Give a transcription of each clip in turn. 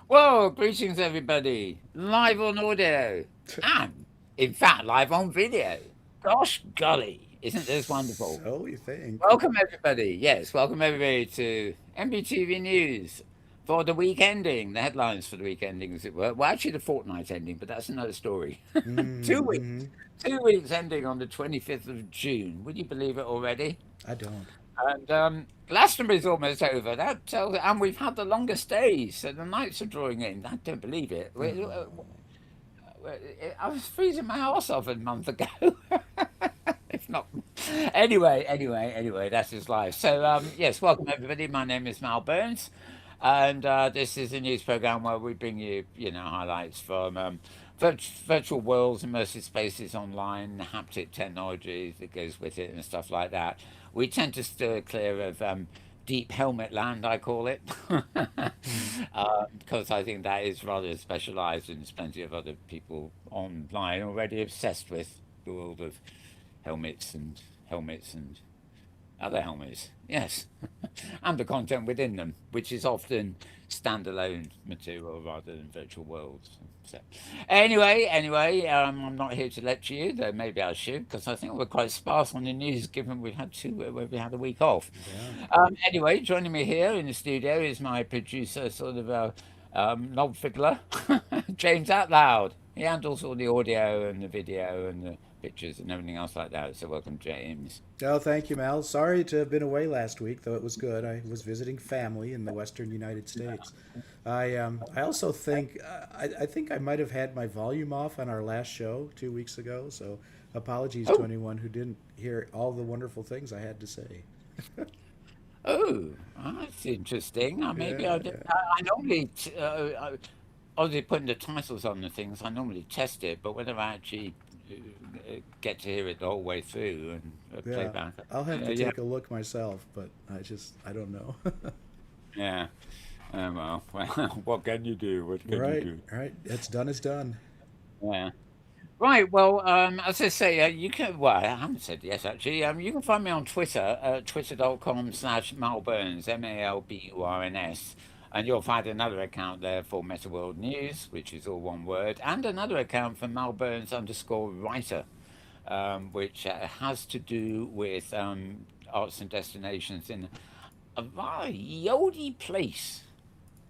Well, greetings everybody. Live on audio and, in fact, live on video. Gosh golly, isn't this wonderful? So you think? Welcome everybody. Yes, welcome everybody to MBTV News for the week ending. The headlines for the week ending, as it were. Well, actually, the fortnight ending, but that's another story. 2 weeks. Mm-hmm. 2 weeks ending on the 25th of June. Would you believe it already? I don't. And Glastonbury's almost over. That tells, and we've had the longest days, so the nights are drawing in. I don't believe it. Oh. I was freezing my arse off a month ago. If not, anyway, that's his life. So yes, welcome everybody. My name is Mal Burns, and this is a news program where we bring you, highlights from virtual worlds, immersive spaces online, haptic technology that goes with it, and stuff like that. We tend to steer clear of deep helmet land, I call it, Mm. because I think that is rather specialised, and there's plenty of other people online already obsessed with the world of helmets and other helmets. Yes, and the content within them, which is often standalone material rather than virtual worlds. So, I'm not here to lecture you, though maybe I should, because I think we're quite sparse on the news, given we've had we had a week off. Yeah. Anyway, joining me here in the studio is my producer, sort of a knob fiddler, James Atloud. He handles all the audio and the video and the pictures and everything else like that. So welcome, James. Oh, thank you, Mal. Sorry to have been away last week, though it was good. I was visiting family in the western United States. I also think I think I might have had my volume off on our last show 2 weeks ago. So apologies to Oh, anyone who didn't hear all the wonderful things I had to say. oh, that's interesting. Maybe Yeah, I did. yeah. I normally, obviously, putting the titles on the things, I normally test it, but whether I actually get to hear it the whole way through and play Yeah, back, I'll have to yeah, take a look myself, but I don't know. yeah. Well, what can you do? What can you Right, do? right. It's done is done. Yeah. Right. Well, as I say, you can. Well, I haven't said yes actually. You can find me on Twitter at twitter.com/malburns, MALBURNS, and you'll find another account there for Meta World News, which is all one word, and another account for malburns_writer, which has to do with arts and destinations in a rather yodie place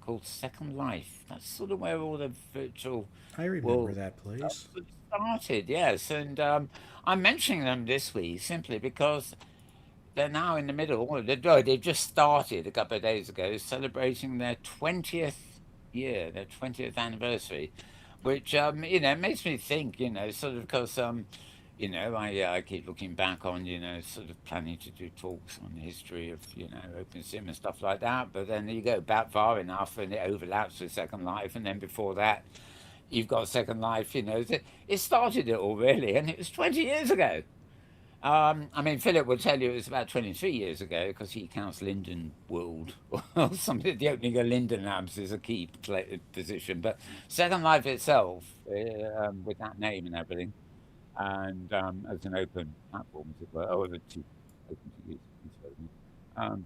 called Second Life. That's sort of where all the virtual I remember world that place. started, yes. And I'm mentioning them this week simply because they're now in the middle. They've just started a couple of days ago celebrating their 20th year, their 20th anniversary, which, makes me think, sort of because, I keep looking back on, sort of planning to do talks on the history of, open sim and stuff like that. But then you go back far enough and it overlaps with Second Life. And then before that, you've got Second Life, it started it all really, and it was 20 years ago. I mean, Philip will tell you it was about 23 years ago because he counts Linden World or something. The opening of Linden Labs is a key position, but Second Life itself, with that name and everything, and as an open platform, as it were, or to open to use,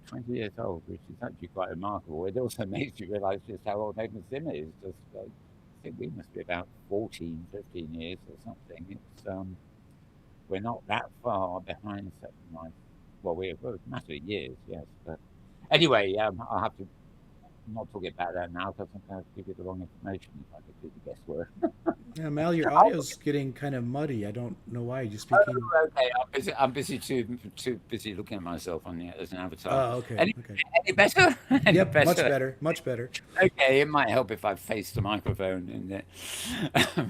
20 years old, which is actually quite remarkable. It also makes you realise just how old Open Sim is. Just like, I think we must be about 14, 15 years or something. We're not that far behind Second Life. Well, we're a matter of years, yes. But anyway, I'll have to not talk about that now because I'm going to give you the wrong information if I could do the guesswork. Yeah, Mal, your audio's getting kind of muddy. I don't know why. You're speaking. Oh, okay. I'm busy too busy looking at myself on the as an avatar. Oh, okay, Any okay. any better? Any Yep, much better? better, much better. Okay, it might help if I face the microphone in it.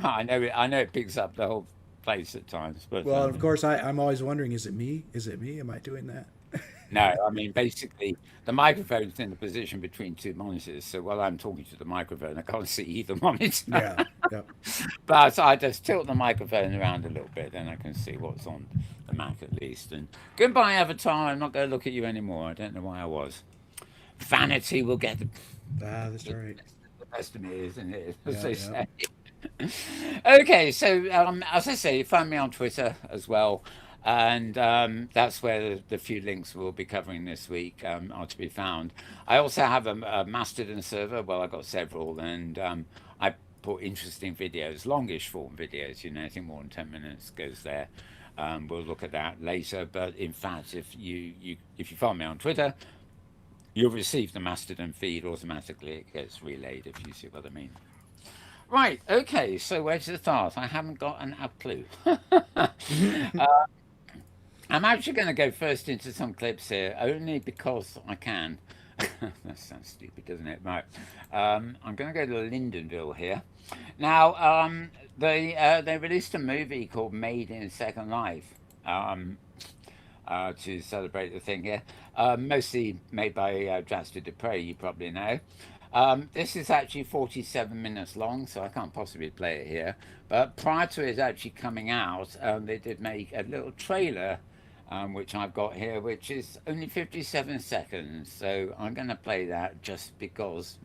I know it picks up the whole place at times, but Well, of course, I'm always wondering, is it me? Is it me? Am I doing that? no, I mean basically the microphone's in the position between two monitors. So while I'm talking to the microphone, I can't see either monitor. Yeah, yep. But I just tilt the microphone around a little bit, then I can see what's on the Mac at least. And goodbye, Avatar. I'm not going to look at you anymore. I don't know why I was. Vanity will get Ah, that's the, right. the best of me, isn't it? As Yeah, they yeah. say. Okay, so as I say, find me on Twitter as well. And that's where the few links we'll be covering this week are to be found. I also have a Mastodon server. Well, I've got several, and I put interesting videos, longish form videos. Anything more than 10 minutes goes there. We'll look at that later. But in fact, if you follow me on Twitter, you'll receive the Mastodon feed automatically. It gets relayed, if you see what I mean. Right. Okay. So where to start? I haven't got a clue. I'm actually going to go first into some clips here, only because I can. That sounds stupid, doesn't it? Right. I'm going to go to Lindenville here. Now, they released a movie called Made in Second Life to celebrate the thing here. Mostly made by Jasper Dupre, you probably know. This is actually 47 minutes long, so I can't possibly play it here. But prior to it actually coming out, they did make a little trailer, which I've got here, which is only 57 seconds. So I'm going to play that just because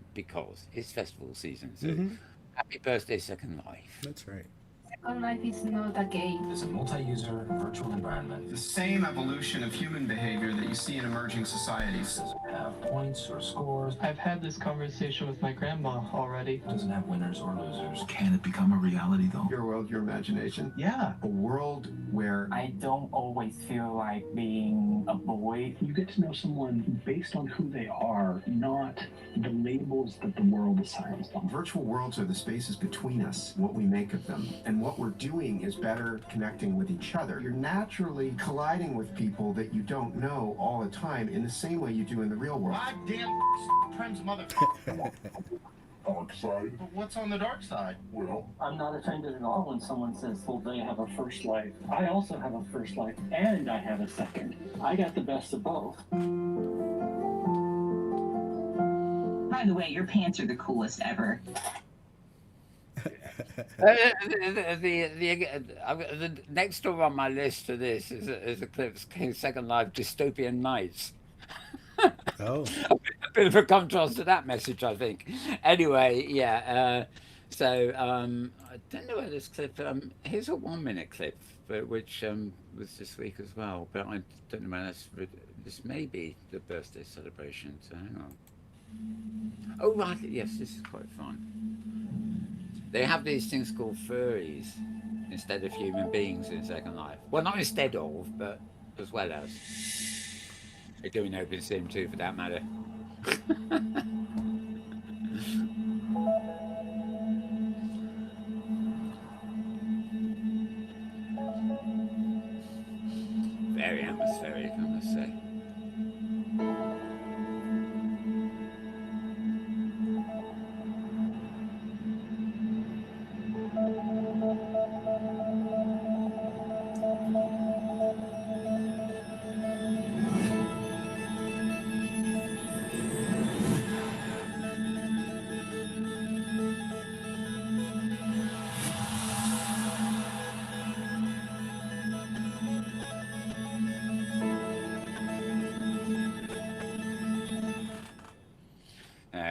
it's festival season. So happy birthday, Second Life. That's right. Second Life is not a game. It's a multi-user virtual environment. The same evolution of human behavior that you see in emerging societies. Doesn't have points or scores. I've had this conversation with my grandma already. Doesn't have winners or losers. Can it become a reality, though? Your world, your imagination. Yeah. A world where I don't always feel like being a boy. You get to know someone based on who they are, not the labels that the world assigns them. virtual worlds are the spaces between us, what we make of them. And what we're doing is better connecting with each other. You're naturally colliding with people that you don't know all the time in the same way you do in the real world. Goddamn Prem's mother. Dark side? But what's on the dark side? Well, I'm not offended at all when someone says, well, they have a first life. I also have a first life, and I have a second. I got the best of both. By the way, your pants are the coolest ever. The next door on my list to this is a clip of Second Life Dystopian Nights. Oh. A bit of a contrast to that message, I think. Anyway, yeah. So I don't know where this clip. Here's a 1 minute clip, which was this week as well. But I don't know where this may be the birthday celebration. So hang on. Oh right, yes, this is quite fun. They have these things called furries instead of human beings in Second Life. Well, not instead of, but as well as. They're doing OpenSim too, for that matter. Very atmospheric, I must say.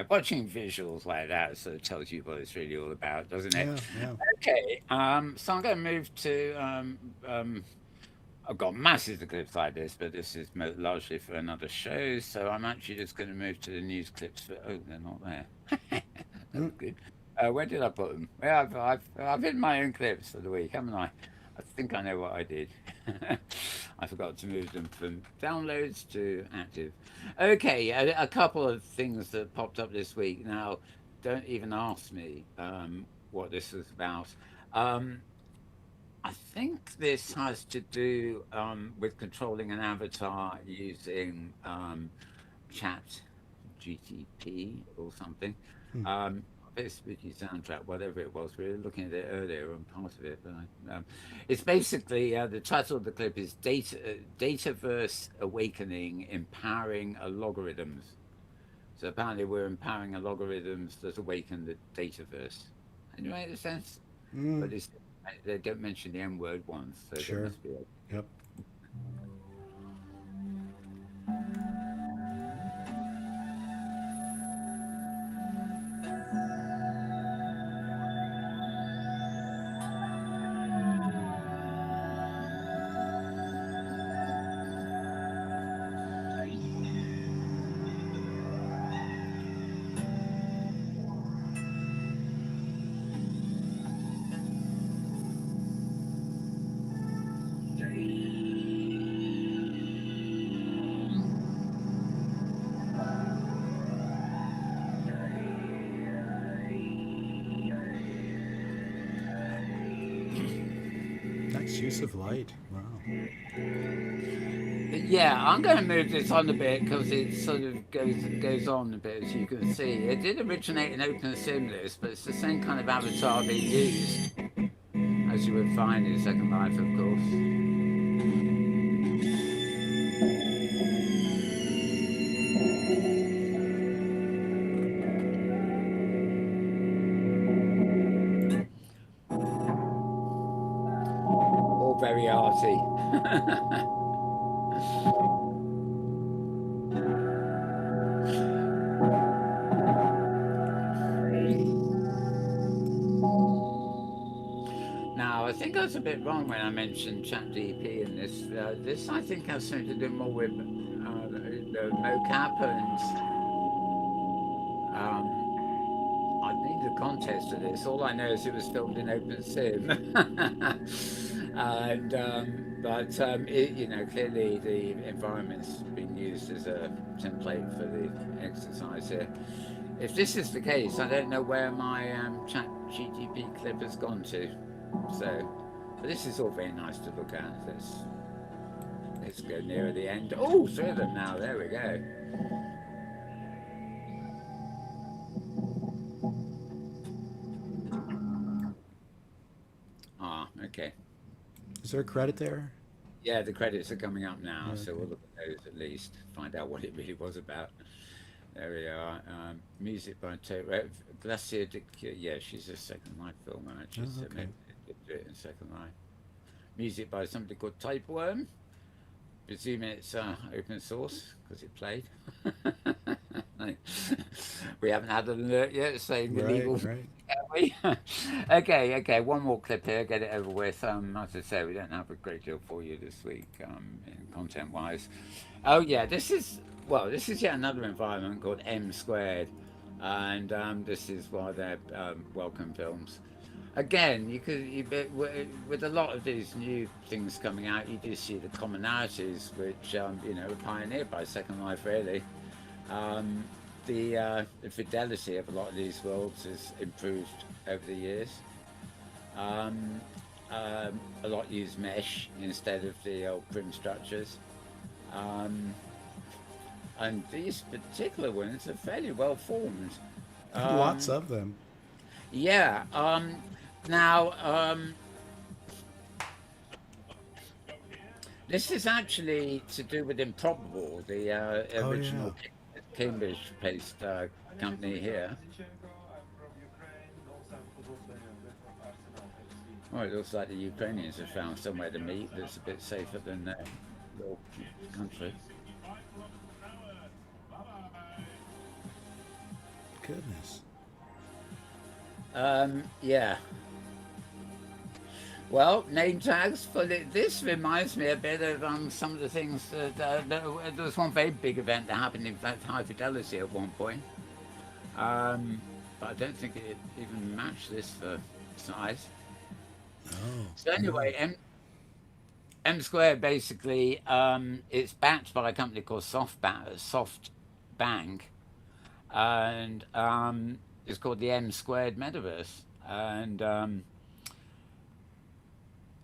Watching visuals like that sort of tells you what it's really all about, doesn't it? Yeah. Okay, so I'm going to move to. I've got masses of clips like this, but this is largely for another show, so I'm actually just going to move to the news clips. Oh, they're not there. That's good. Where did I put them? Well, I've hidden my own clips for the week, haven't I? I think I know what I did. I forgot to move them from downloads to active. Okay, a couple of things that popped up this week. Now, don't even ask me what this was about. I think this has to do with controlling an avatar using Chat GTP or something. This spooky soundtrack, whatever it was. We were looking at it earlier on part of it, but it's basically the title of the clip is Dataverse Awakening, Empowering Algorithms. So apparently we're empowering algorithms that awaken the dataverse. And you make sense? But they don't mention the M word once, so Sure. there must be Yep. Immersive light. Wow. Yeah, I'm going to move this on a bit because it sort of goes on a bit, as you can see. It did originate in OpenSim this, but it's the same kind of avatar being used as you would find in Second Life, of course. All very arty. Now, I think I was a bit wrong when I mentioned ChatGPT in this. This, I think, has something to do more with the mocap, and I need the context of this. All I know is it was filmed in OpenSim, and you know, clearly the environment's been used as a template for the exercise here. If this is the case, I don't know where my ChatGPT clip has gone to. So, but this is all very nice to look at. Let's go nearer the end. Oh, three of them now. There we go. Ah, okay. Is there a credit there? Yeah, the credits are coming up now, Okay. so we'll look at those at least. Find out what it really was about. There we are. Music by Glacier. Yeah, she's a Second Life filmer, actually. Oh, So okay. maybe they did do it in Second Life. Music by somebody called Typeworm. Presume it's open source because it played. We haven't had an alert yet saying illegal. Right. Have we? Okay. One more clip here. Get it over with. As I say, we don't have a great deal for you this week, in content-wise. Oh yeah, this is yet another environment called M Squared, and this is one of their welcome films. Again, with a lot of these new things coming out, you do see the commonalities, which you know, were pioneered by Second Life, really. The fidelity of a lot of these worlds has improved over the years. A lot use mesh instead of the old prim structures. And these particular ones are fairly well formed. Lots of them. Yeah. Now, this is actually to do with Improbable, the original Cambridge-based company here. Well, it looks like the Ukrainians have found somewhere to meet that's a bit safer than their little country. Goodness. Yeah. Well, name tags for this reminds me a bit of some of the things that there was one very big event that happened in fact high fidelity at one point. But I don't think it even matched this for size. Oh. So anyway, M Squared basically it's backed by a company called SoftBank, and it's called the M Squared Metaverse, and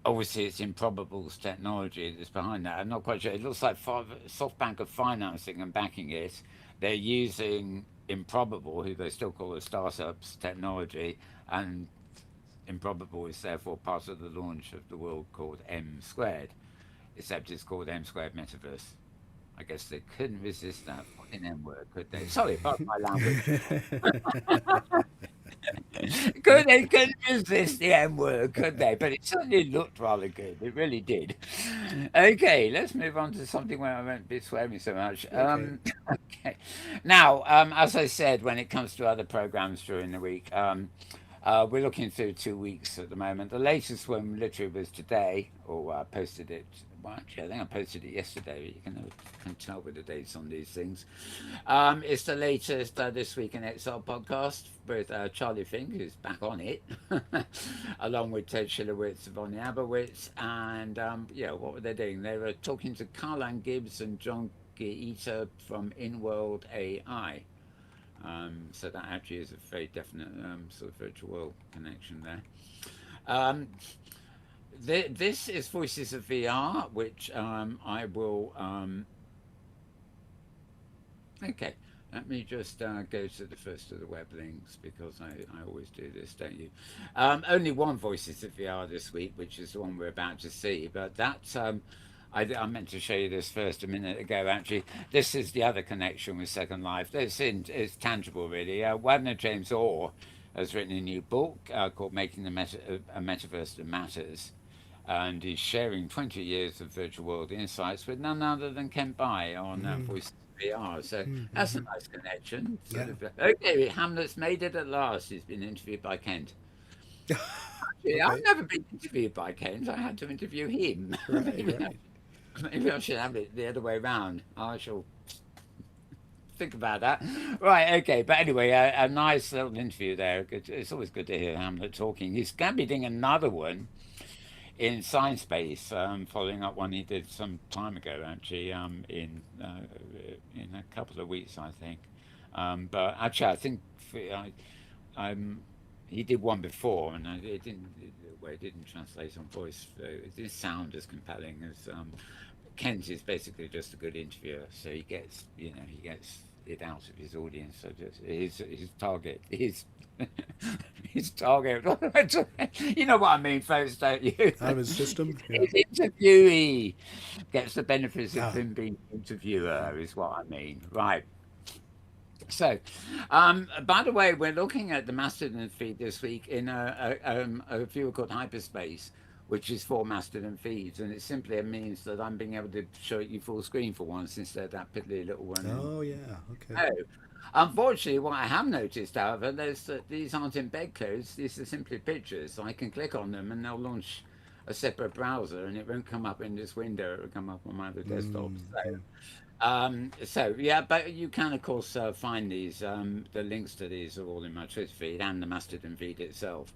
obviously it's Improbable's technology that's behind that. I'm not quite sure. It looks like SoftBank are financing and backing it. They're using Improbable, who they still call a startup's technology, and Improbable is therefore part of the launch of the world called M Squared, except it's called M Squared Metaverse. I guess they couldn't resist that fucking M word, could they? Sorry, pardon my language. They couldn't resist the M word, could they? But it certainly looked rather good. It really did. Okay, let's move on to something where I won't be swearing so much. Okay. Now, as I said, when it comes to other programs during the week, we're looking through 2 weeks at the moment. The latest one literally was today, or I posted it. Well, actually, I think I posted it yesterday. You can tell with the dates on these things. It's the latest This Week in Exile podcast with Charlie Fink, who's back on it, along with Ted Schillerwitz, Vonnie Abowitz, and what were they doing? They were talking to Carlan Gibbs and John Geeta from InWorld AI. So that actually is a very definite sort of virtual world connection there. This is Voices of VR, which I will. Okay, let me just go to the first of the web links because I always do this, don't you? Only one Voices of VR this week, which is the one we're about to see. But that's I meant to show you this first a minute ago. Actually, this is the other connection with Second Life. It's tangible, really. Wagner James Orr has written a new book called "Making the a Metaverse That Matters." And he's sharing 20 years of virtual world insights with none other than Ken Bai on Voices VR. So that's a nice connection. Okay, Hamlet's made it at last. He's been interviewed by Kent. Actually, I've never been interviewed by Kent. I had to interview him. Maybe I should have it the other way around. I shall think about that. Right, okay. But anyway, a nice little interview there. It's always good to hear Hamlet talking. He's going to be doing another one in Science Space, following up one he did some time ago, actually, in a couple of weeks, I think. But actually, I think he did one before, and it didn't translate on voice. So it didn't sound as compelling as Kent is basically just a good interviewer, so he gets it out of his audience. So just his target is. His target, you know what I mean, folks, don't you? Out of his system. His interviewee gets the benefits of him being interviewer, is what I mean, right? So, by the way, we're looking at the Mastodon feed this week in a viewer called Hyperspace, which is for Mastodon feeds, and it simply means that I'm being able to show you full screen for once instead of that piddly little one. Oh yeah, okay. Oh. Unfortunately, what I have noticed, however, is that these aren't embed codes. These are simply pictures. So I can click on them and they'll launch a separate browser, and it won't come up in this window. It will come up on my other desktop. So yeah, but you can, of course, find these. The links to these are all in my Twitter feed and the Mastodon feed itself.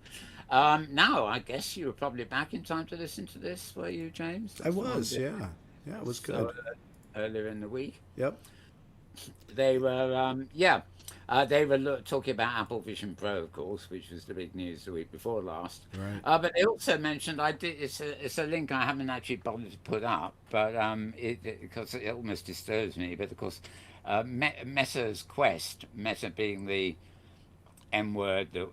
Now, I guess you were probably back in time to listen to this, were you, James? I was, yeah. Yeah, it was good. Earlier in the week. Yep. They were, talking about Apple Vision Pro, of course, which was the big news the week before last. Right. But they also mentioned it's a link I haven't actually bothered to put up, but because it almost disturbs me. But of course, Meta's Quest, Meta being the M word, the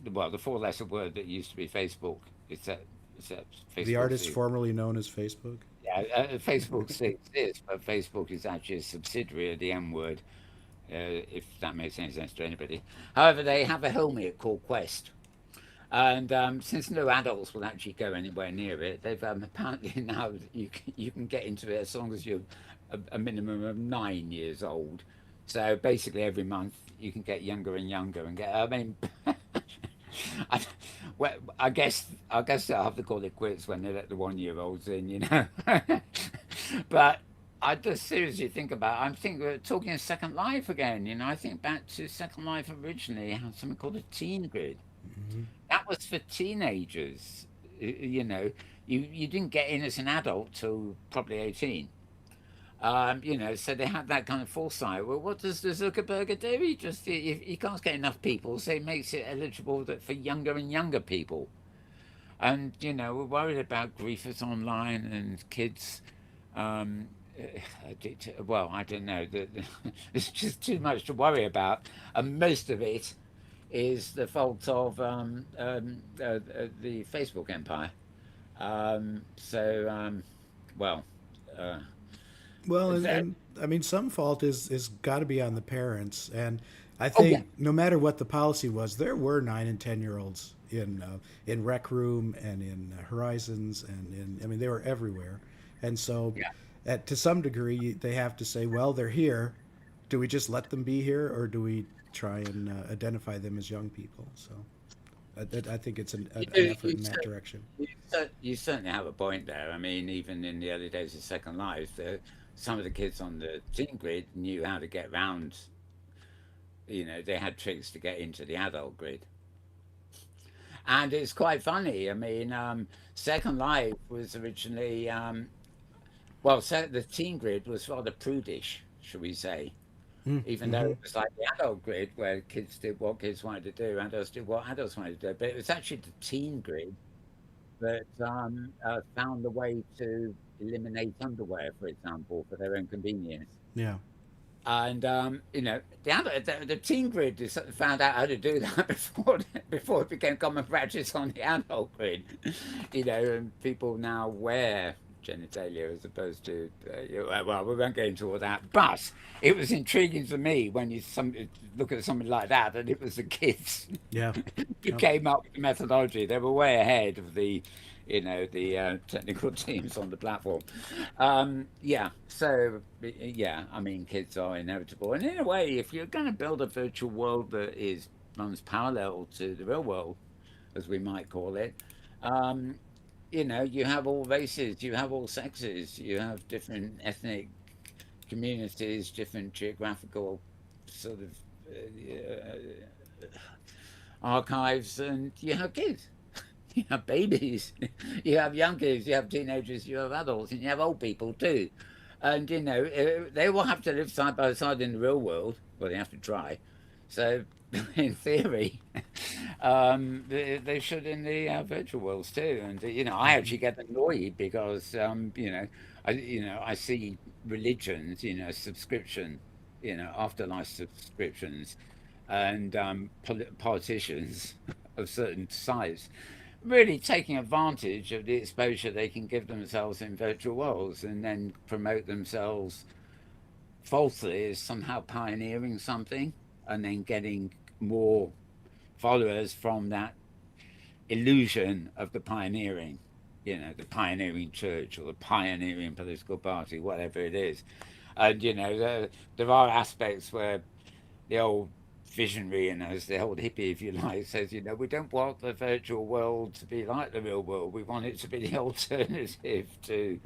4-letter word that used to be Facebook. It's Facebook. The artist formerly known as Facebook. Yeah, Facebook still exists, but Facebook is actually a subsidiary of the M word, if that makes any sense to anybody. However, they have a helmet called Quest. And since no adults will actually go anywhere near it, they've apparently now you can get into it as long as you're a minimum of 9 years old. So basically every month you can get younger and younger and get, I mean... I guess they'll have to call it quits when they let the 1-year-olds in, you know. But I just seriously think about. I think we're talking of Second Life again. You know, I think back to Second Life originally had something called a teen grid. That was for teenagers. You know, you didn't get in as an adult till probably 18. You know, so they had that kind of foresight. Well, what does the Zuckerberg do? He can't get enough people, so he makes it eligible for younger and younger people. And you know, we're worried about griefers online and kids. Well, I don't know. It's just too much to worry about, and most of it is the fault of the Facebook empire. Well, and I mean, some fault is got to be on the parents, and I think no matter what the policy was, there were 9 and 10-year-olds in Rec Room and in Horizons I mean, they were everywhere, and so to some degree they have to say, well, they're here. Do we just let them be here, or do we try and identify them as young people? So I think it's an effort in that direction. You certainly have a point there. I mean, even in the early days of Second Life, some of the kids on the teen grid knew how to get around. You know, they had tricks to get into the adult grid. And it's quite funny. I mean, Second Life was originally, the teen grid was rather prudish, shall we say. Even though it was like the adult grid where kids did what kids wanted to do, adults did what adults wanted to do. But it was actually the teen grid that found a way to eliminate underwear, for example, for their own convenience. Yeah. And the teen grid found out how to do that before it became common practice on the adult grid. And people now wear genitalia as opposed to well, we won't go into all that. But it was intriguing to me when you look at something like that, and it was the kids Yeah. who came up with the methodology. They were way ahead of the technical teams on the platform. So I mean, kids are inevitable, and in a way, if you're going to build a virtual world that runs parallel to the real world, as we might call it, you have all races, you have all sexes, you have different ethnic communities, different geographical sort of archives, and you have kids. You have babies, you have young kids, you have teenagers, you have adults, and you have old people too. And they will have to live side by side in the real world. Well, they have to try. So, in theory, they should in the virtual worlds too. And I actually get annoyed because I see religions, subscription, afterlife subscriptions, and politicians of certain size really taking advantage of the exposure they can give themselves in virtual worlds and then promote themselves falsely as somehow pioneering something and then getting more followers from that illusion of the pioneering, the pioneering church or the pioneering political party, whatever it is. And, there are aspects where the old visionary and as the old hippie, if you like, says, we don't want the virtual world to be like the real world. We want it to be the alternative to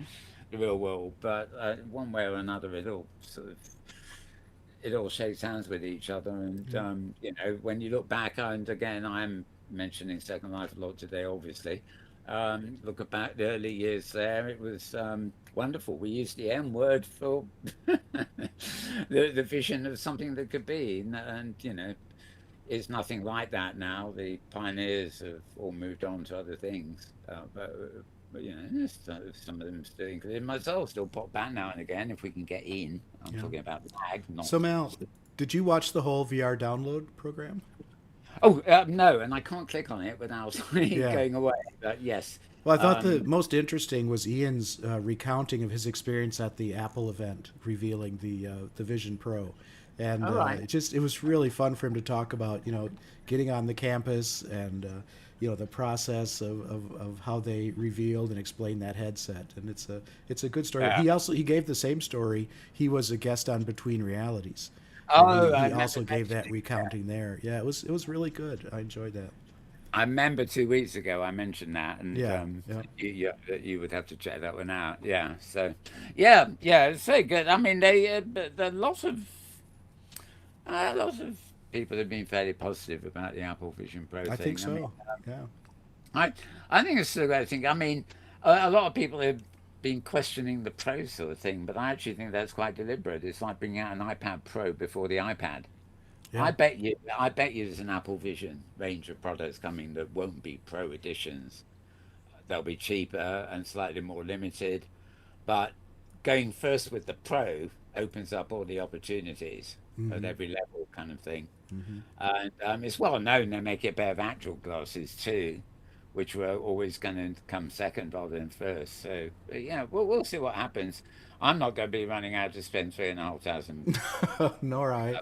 the real world. But one way or another, it all shakes hands with each other. And when you look back, and again, I'm mentioning Second Life a lot today, obviously. Look back the early years there, it was wonderful. We used the M word for the vision of something that could be, and it's nothing like that now. The pioneers have all moved on to other things, but some of them still, including myself, still pop back now and again if we can get in. I'm talking about lag, not. So Mal, did you watch the whole VR download program? Oh, no, and I can't click on it without going away. But yes. Well, I thought the most interesting was Ian's recounting of his experience at the Apple event, revealing the Vision Pro, and it was really fun for him to talk about getting on the campus and the process of how they revealed and explained that headset, and it's a good story. Yeah. He gave the same story. He was a guest on Between Realities. Oh, he also gave that recounting there. Yeah, it was really good. I enjoyed that. I remember 2 weeks ago I mentioned that, and Yeah. you would have to check that one out. Yeah, so yeah, it's very good. I mean, there are lots of people have been fairly positive about the Apple Vision Pro thing. I think so. I mean, Yeah. I think it's still a great thing. I mean, a lot of people have been questioning the Pro sort of thing, but I actually think that's quite deliberate. It's like bringing out an iPad Pro before the iPad. Yeah. I bet you there's an Apple Vision range of products coming that won't be Pro editions. They'll be cheaper and slightly more limited, but going first with the Pro opens up all the opportunities at every level, kind of thing. And it's well known they make a pair of actual glasses too, which were always going to come second rather than first. So yeah, we'll see what happens. I'm not going to be running out to spend $3,500 Nor I.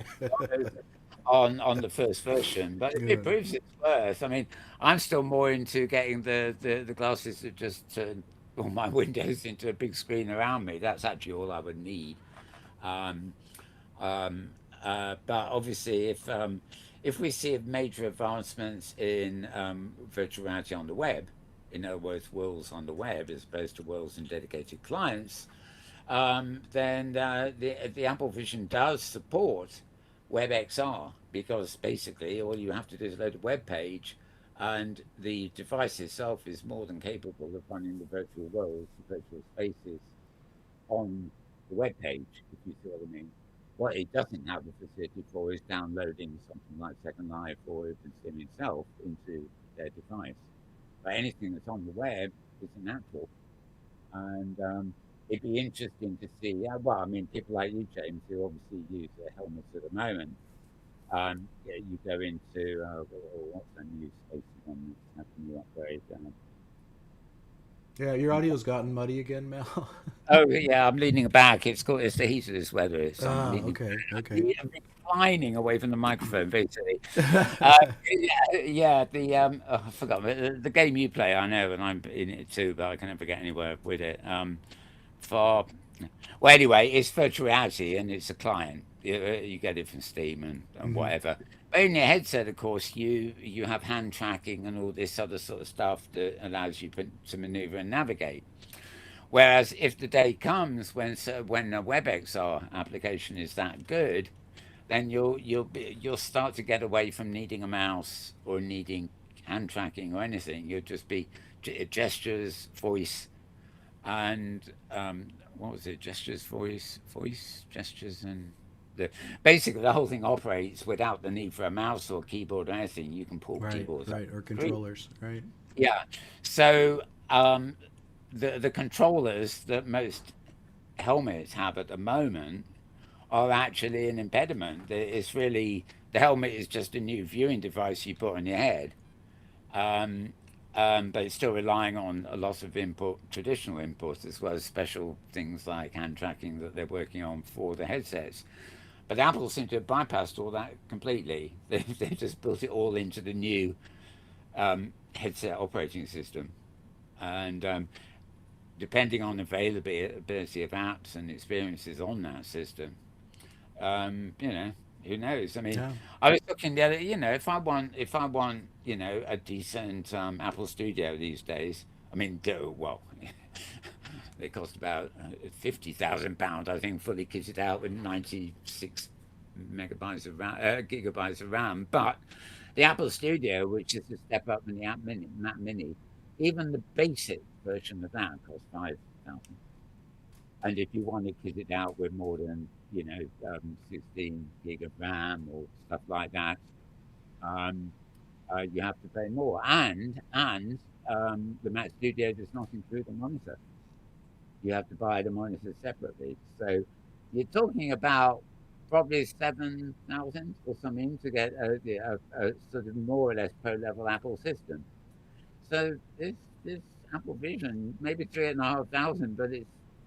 on the first version, but if it proves it's worth, I mean, I'm still more into getting the glasses that just turn all my windows into a big screen around me. That's actually all I would need. But obviously, if we see major advancements in virtual reality on the web, in other words, worlds on the web as opposed to worlds in dedicated clients, then the Apple Vision does support WebXR, because basically all you have to do is load a web page, and the device itself is more than capable of running the virtual worlds, the virtual spaces on the web page, if you see what I mean. What it doesn't have the facility for is downloading something like Second Life or OpenSim itself into their device. But anything that's on the web is a natural. And it'd be interesting to see. Yeah, well, I mean, people like you, James, who obviously use their helmets at the moment. Yeah, you go into what's that new station one that's having you upgrade? Yeah, your audio's gotten muddy again, Mel. Oh yeah, I'm leaning back. It's the heat of this weather. It's I'm Ah, leaning. okay, okay. I'm reclining away from the microphone, basically. Yeah. The oh, I forgot the game you play. I know, and I'm in it too, but I can never get anywhere with it. For Well, anyway, it's virtual reality and it's a client. You get it from Steam and Hmm. whatever. But in your headset, of course, you have hand tracking and all this other sort of stuff that allows you to maneuver and navigate. Whereas if the day comes when a WebXR application is that good, then you'll start to get away from needing a mouse or needing hand tracking or anything. You'll just be gestures, voice, and what was it? Gestures, voice, gestures, and basically the whole thing operates without the need for a mouse or keyboard or anything. You can pull Right, keyboards up right, or the screen. controllers, right? Yeah. So the controllers that most helmets have at the moment are actually an impediment. It's really the helmet is just a new viewing device you put on your head, um, but it's still relying on a lot of traditional inputs as well as special things like hand tracking that they're working on for the headsets. But Apple seem to have bypassed all that completely. They've just built it all into the new headset operating system, and depending on availability of apps and experiences on that system, you know, who knows? I mean, Yeah. I was looking the other, if I want, a decent Apple Studio these days. I mean, well, they cost about £50,000, I think, fully kitted out with 96 megabytes of RAM, gigabytes of RAM. But the Apple Studio, which is a step up from the Mac Mini, even the basic version of that costs 5,000. And if you want to kit it out with more than 16 gig of RAM or stuff like that, um, you have to pay more. And the Mac Studio does not include a monitor. You have to buy the monitor separately. So you're talking about probably 7,000 or something to get a sort of more or less pro level Apple system. So this Apple Vision maybe 3,500, but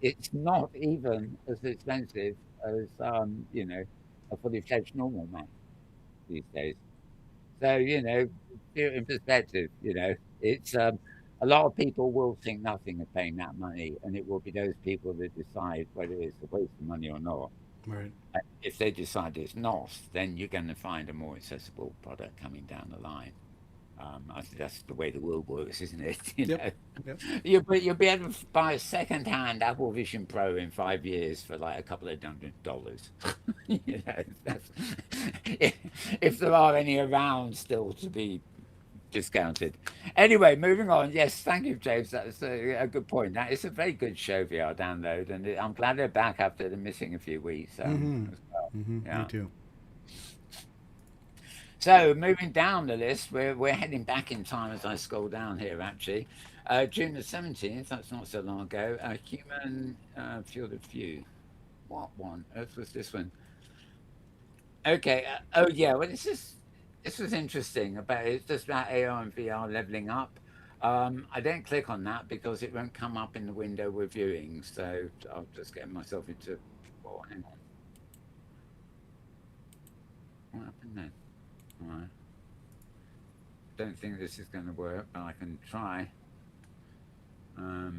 it's not even as expensive as a fully fledged normal Mac these days. So put it in perspective, it's a lot of people will think nothing of paying that money, and it will be those people that decide whether it's a waste of money or not. Right. If they decide it's not, then you're going to find a more accessible product coming down the line. I think that's the way the world works, isn't it? Yep. Yep. You'll be able to buy a second-hand Apple Vision Pro in 5 years for like a couple of $100. That's, if there are any around still to be discounted. Anyway, moving on. Yes, thank you, James. That's a good point. That is a very good show VR download, and I'm glad they're back after the missing a few weeks. Mm-hmm. As well. Mm-hmm. Me Yeah. too. So moving down the list, we're heading back in time as I scroll down here. Actually, June the 17th. That's not so long ago. Human Field of View. What one? Earth was this one? Okay. Oh yeah. Well, this was interesting. It's just about AR and VR leveling up. I don't click on that because it won't come up in the window we're viewing. So I'll just get myself into. Oh, hang on. What happened then? All right. Don't think this is going to work, but I can try. I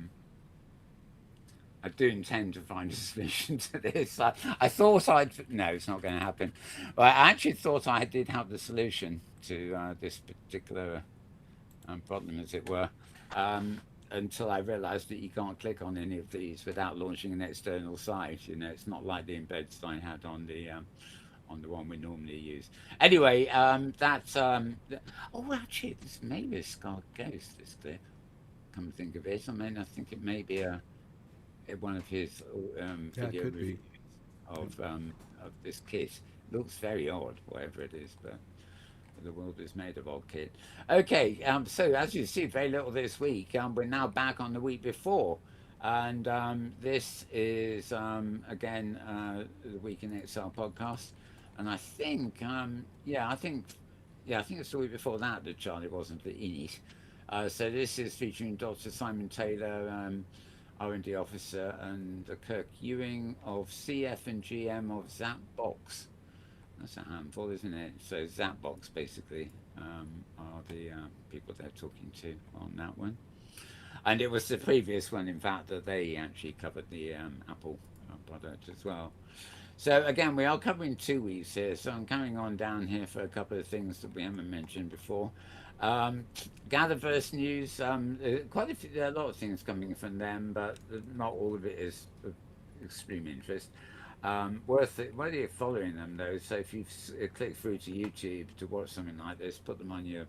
do intend to find a solution to this. I thought no, it's not going to happen. But I actually thought I did have the solution to this particular problem, as it were, until I realised that you can't click on any of these without launching an external site. It's not like the embeds I had on the one we normally use. Anyway, that's oh, actually, this may be a Scar Ghost. This clip. Come to think of it, I mean, I think it may be one of his video the world is made of, old kid. Okay, so as you see, very little this week. We're now back on the week before. And this is, again, the Week in Excel podcast. And I think, I think it's the week before that Charlie wasn't in it. So this is featuring Dr. Simon Taylor, R&D officer, and Kirk Ewing of CF and GM of Zapbox. That's a handful, isn't it? So Zapbox basically are the people they're talking to on that one. And it was the previous one, in fact, that they actually covered the Apple product as well. So again, we are covering 2 weeks here, so I'm carrying on down here for a couple of things that we haven't mentioned before. Gatherverse news, a lot of things coming from them, but not all of it is of extreme interest. Worthy of following them though. So if you click through to YouTube to watch something like this, put them on your,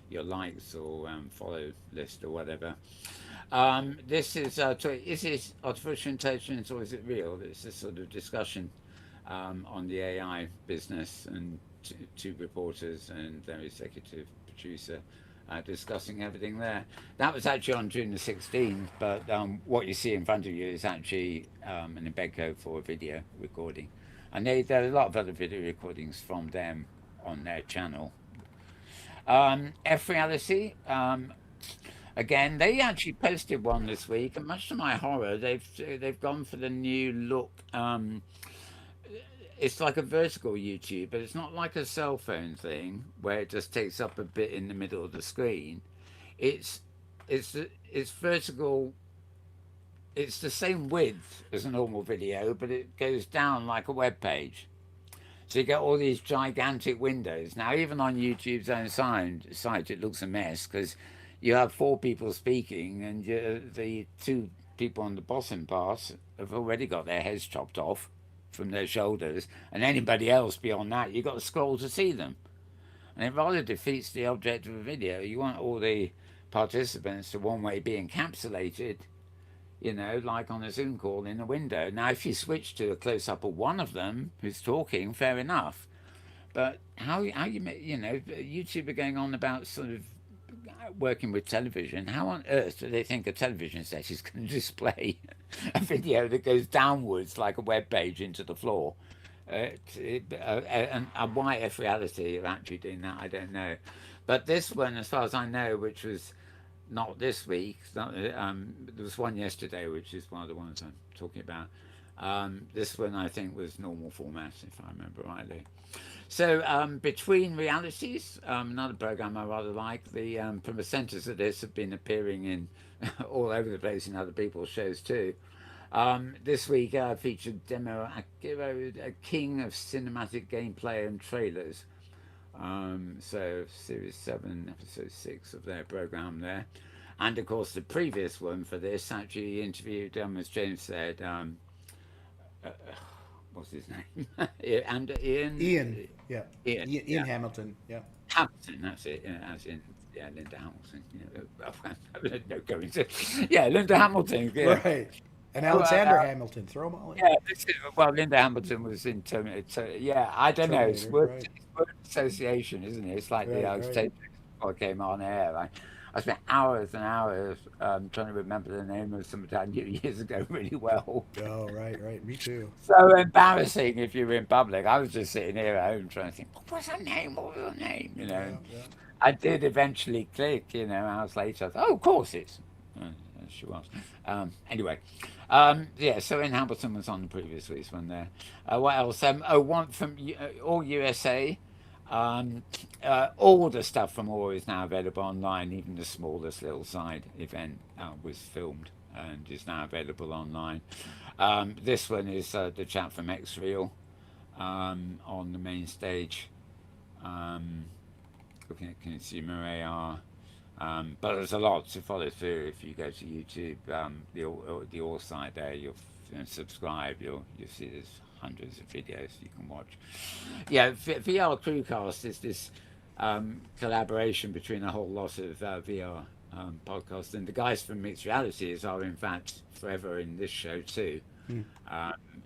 your likes or follow list or whatever. This is it artificial intelligence or is it real? It's a sort of discussion on the AI business, and two reporters and their executive producer discussing everything there. That was actually on June the 16th, but what you see in front of you is actually an embed code for a video recording. And there are a lot of other video recordings from them on their channel. F Reality, again, they actually posted one this week, and much to my horror, they've gone for the new look. It's like a vertical YouTube, but it's not like a cell phone thing where it just takes up a bit in the middle of the screen. It's vertical. It's the same width as a normal video, but it goes down like a web page. So you get all these gigantic windows. Now, even on YouTube's own site, it looks a mess because you have 4 people speaking, and the 2 people on the bottom part have already got their heads chopped off from their shoulders, and anybody else beyond that, you've got to scroll to see them. And it rather defeats the object of a video. You want all the participants to one way be encapsulated, like on a Zoom call in a window. Now, if you switch to a close-up of one of them who's talking, fair enough. But how YouTube are going on about sort of working with television. How on earth do they think a television set is going to display a video that goes downwards like a web page into the floor? And why F Reality are actually doing that, I don't know. But this one, as far as I know, which was not this week, there was one yesterday, which is one of the ones I'm talking about. This one, I think, was normal format, if I remember rightly. So Between Realities, another program I rather like. The presenters of this have been appearing in all over the place in other people's shows too. This week featured Demo Akiro, a king of cinematic gameplay and trailers. So Series 7, Episode 6 of their program there. And of course the previous one for this actually interviewed, as James said, what's his name? And Ian. Yeah. Ian Hamilton. Yeah. Hamilton, that's it. As in, Linda Hamilton. No coincidence. Yeah, Linda Hamilton. Yeah. Right. And Alexander Hamilton. Throw them all in. Yeah. Linda Hamilton was in Terminator. Yeah, I don't know. It's word association, isn't it? It's like the tape before I came on air. I spent hours and hours trying to remember the name of somebody I knew years ago really well. Oh, right. Me too. So embarrassing if you were in public. I was just sitting here at home trying to think, what was her name? Yeah. I did eventually click, hours later. I thought, oh, of course it's. She was. Anyway. So Ian Hamilton was on the previous week's one there. What else? One from All USA. All the stuff from All is now available online. Even the smallest little side event was filmed and is now available online. This one is the chat from X-Real on the main stage, looking at consumer AR. But there's a lot to follow through if you go to YouTube. The All side there, you'll subscribe. You'll see there's hundreds of videos you can watch. Yeah, VR Crewcast is this collaboration between a whole lot of VR podcasts, and the guys from Mixed Realities are in fact forever in this show too.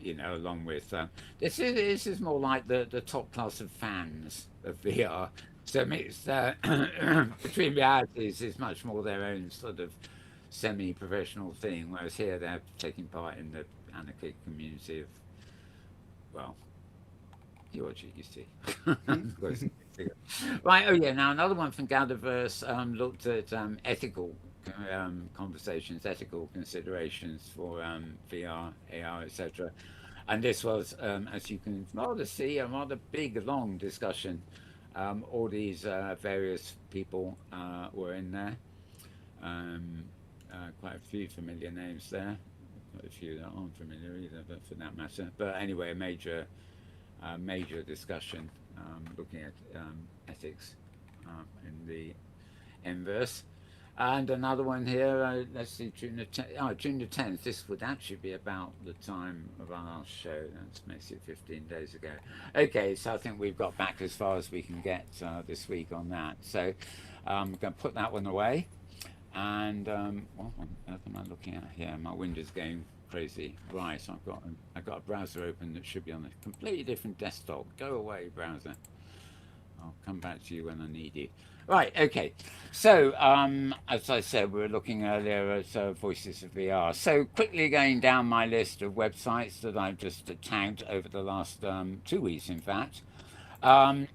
you know, along with this is more like the top class of fans of VR. So it's between realities is much more their own sort of semi-professional thing, whereas here they're taking part in the anarchic community of, well, Georgie, you see. Of course. Right. Oh, yeah. Now, another one from Gadaverse looked at ethical conversations, ethical considerations for VR, AR, etc. And this was, as you can rather see, a rather big, long discussion. All these various people were in there. Quite a few familiar names there. Quite a few that aren't familiar either, but for that matter. But anyway, a major discussion looking at ethics in the inverse. And another one here, let's see, June the 10th. This would actually be about the time of our last show. That makes it 15 days ago. Okay, so I think we've got back as far as we can get this week on that. So I'm going to put that one away. And what on earth am I looking at here? My window's going crazy. Right, I've got a browser open that should be on a completely different desktop. Go away, browser. I'll come back to you when I need you. Right, okay. So, as I said, we were looking earlier at Voices of VR. So, quickly going down my list of websites that I've just tagged over the last 2 weeks, in fact. One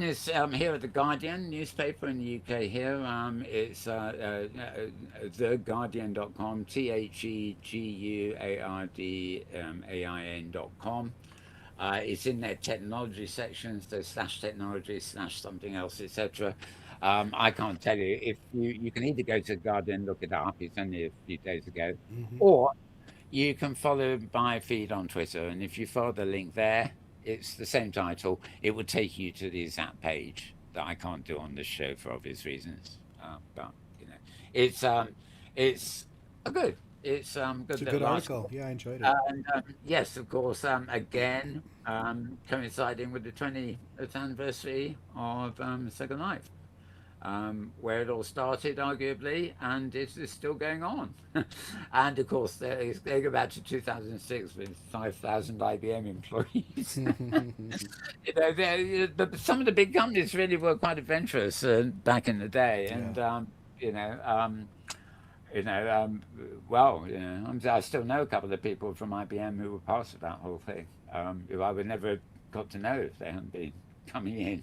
is here at the Guardian newspaper in the UK here. It's theguardian.com, theguardian.com. It's in their technology section, so /technology/ something else, etc. I can't tell you. If you can either go to the Guardian, look it up. It's only a few days ago, or you can follow my feed on Twitter, and if you follow the link there, it's the same title. It will take you to the exact page that I can't do on this show for obvious reasons. But you know, it's good. It's good. It's a good article. Yeah, I enjoyed it. And yes, of course. Again, coinciding with the 20th anniversary of Second Life. Where it all started, arguably, and it is still going on. And of course, they go back to 2006 with 5,000 IBM employees. You know, some of the big companies really were quite adventurous back in the day, and well, you know, I still know a couple of people from IBM who were part of that whole thing, who I would never have got to know if they hadn't been coming in.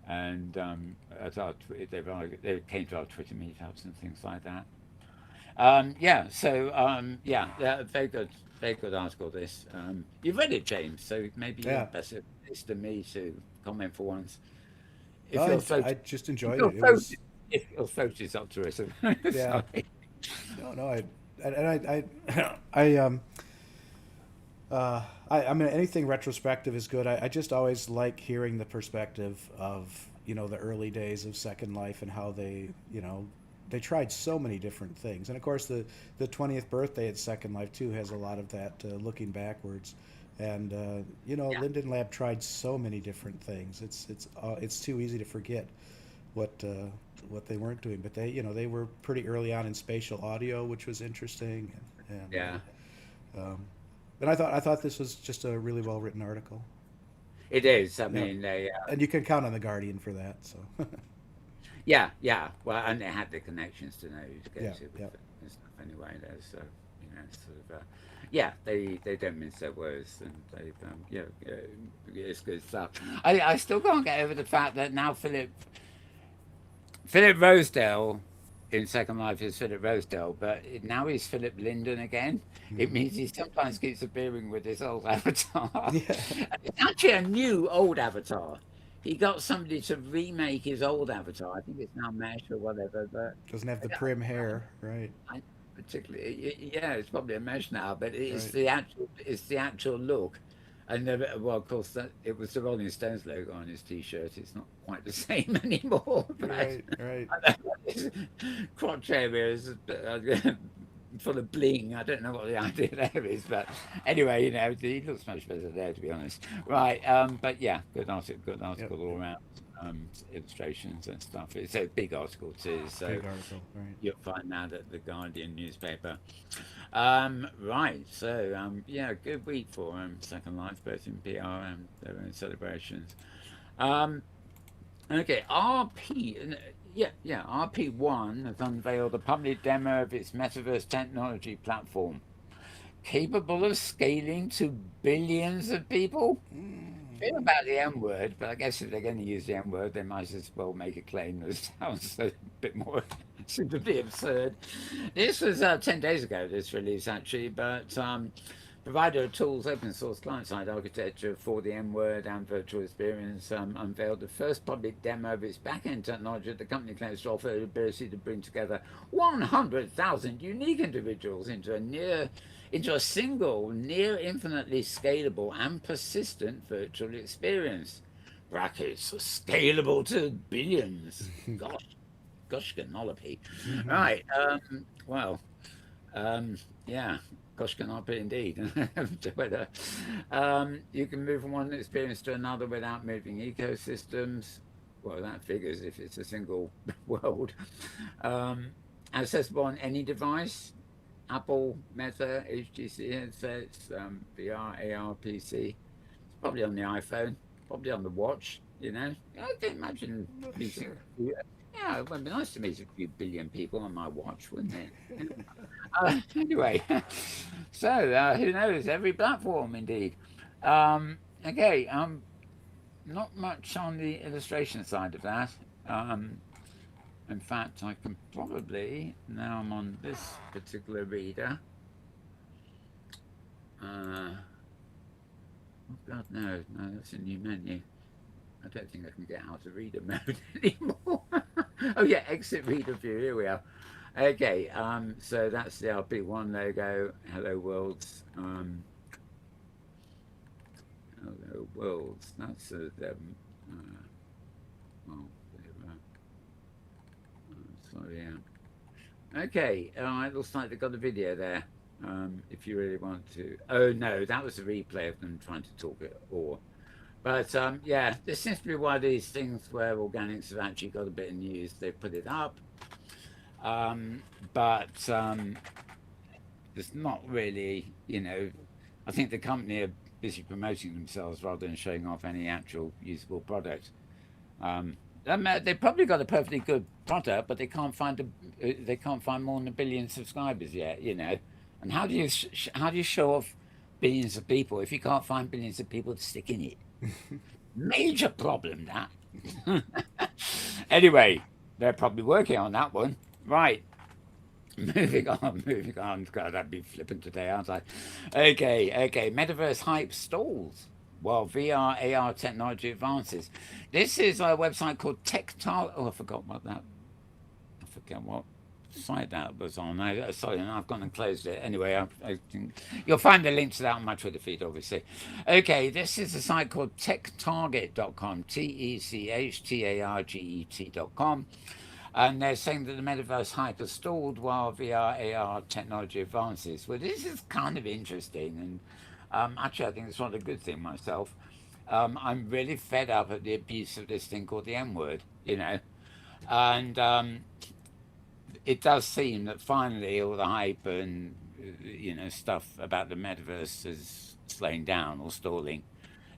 And they came to our Twitter meetups and things like that. Very good article. This you've read it, James, so maybe you're better placed than me to comment for once. I just enjoyed it. If your throat is up to it, yeah. I mean, anything retrospective is good. I just always like hearing the perspective of, you know, the early days of Second Life and how they, you know, they tried so many different things. And of course, the 20th birthday at Second Life too has a lot of that looking backwards. And Linden Lab tried so many different things. It's too easy to forget what they weren't doing. But they were pretty early on in spatial audio, which was interesting. And I thought this was just a really well written article. It is. I mean, and you can count on the Guardian for that. So. Yeah. Well, and they had the connections to know who to go to and stuff anyway. So sort of, they don't mince their words, and it's good stuff. I still can't get over the fact that now Philip Rosedale in Second Life is Philip Rosedale, but now he's Philip Linden again. It means he sometimes keeps appearing with his old avatar. It's actually a new old avatar. He got somebody to remake his old avatar. I think it's now Mesh or whatever, but doesn't have the prim hair, right? Particularly, it's probably a Mesh now, but it's the actual look. And of course, it was the Rolling Stones logo on his T-shirt. It's not quite the same anymore. Right. Crotch area is full of bling. I don't know what the idea there is, but anyway, he looks much better there, to be honest. Right, but yeah, good article all around. illustrations and stuff. It's a big article too, so Big article, right? you'll find that at the Guardian newspaper. Right, so yeah, good week for Second Life, both in PR and their own celebrations. Okay, RP1 has unveiled a public demo of its metaverse technology platform, capable of scaling to billions of people. Feel about the M word, but I guess if they're going to use the M word, they might as well make a claim that sounds a bit more suitably absurd. This was 10 days ago, this release actually, but provider of tools, open source client-side architecture for the M word and virtual experience unveiled the first public demo of its back-end technology. The company claims to offer the ability to bring together 100,000 unique individuals into a single, near infinitely scalable and persistent virtual experience. Brackets, scalable to billions. Gosh, canonically. Right. Yeah. Gosh, canonically indeed. Whether you can move from one experience to another without moving ecosystems. Well, that figures if it's a single world. Accessible on any device. Apple, Meta, HTC headsets, VR, AR, PC. It's probably on the iPhone, probably on the watch, you know. I can imagine meeting. Yeah, it would be nice to meet a few billion people on my watch, wouldn't it? Anyway, so who knows? Every platform, indeed. Okay, not much on the illustration side of that. In fact, I can probably, now I'm on this particular reader. Oh God, no, that's a new menu. I don't think I can get out of reader mode anymore. Oh yeah, exit reader view, here we are. Okay, so that's the RP1 logo, Hello Worlds. Hello Worlds, that's sorry, yeah. Okay, it looks like they've got a video there. If you really want to. Oh no, that was a replay of them trying to talk it or. But yeah, this seems to be one of these things where organics have actually got a bit of news. They put it up, but there's not really, you know. I think the company are busy promoting themselves rather than showing off any actual usable product. They've probably got a perfectly good product, but they can't find more than 1 billion subscribers yet, you know. And how do you show off billions of people if you can't find billions of people to stick in it? Major problem, that. Anyway, they're probably working on that one. Right. Moving on. God, I'd be flippant today, aren't I? Okay. Metaverse hype stalls while VR, AR technology advances. This is a website called TechTarget. Oh, I forgot what site that was on. Sorry, I've gone and closed it. Anyway, I think you'll find the link to that on my Twitter feed, obviously. Okay, this is a site called techtarget.com, TechTarget.com. And they're saying that the metaverse hype has stalled while VR, AR technology advances. Well, this is kind of interesting. And actually, I think it's one of the good things myself. I'm really fed up at the abuse of this thing called the M word, you know. And it does seem that finally all the hype and, you know, stuff about the metaverse is slowing down or stalling.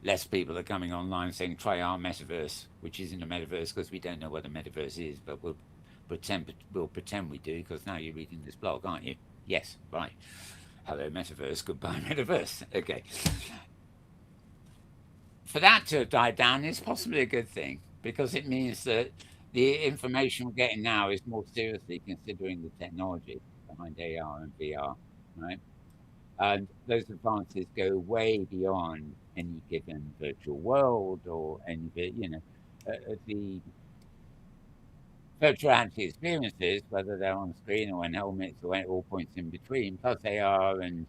Less people are coming online saying, try our metaverse, which isn't a metaverse because we don't know what a metaverse is, but we'll pretend we do because now you're reading this blog, aren't you? Yes, right. Hello, metaverse. Goodbye, metaverse. Okay. For that to have died down is possibly a good thing because it means that the information we're getting now is more seriously considering the technology behind AR and VR, right? And those advances go way beyond any given virtual world or any, you know, the virtual reality experiences, whether they're on screen or in helmets or at all points in between, plus AR and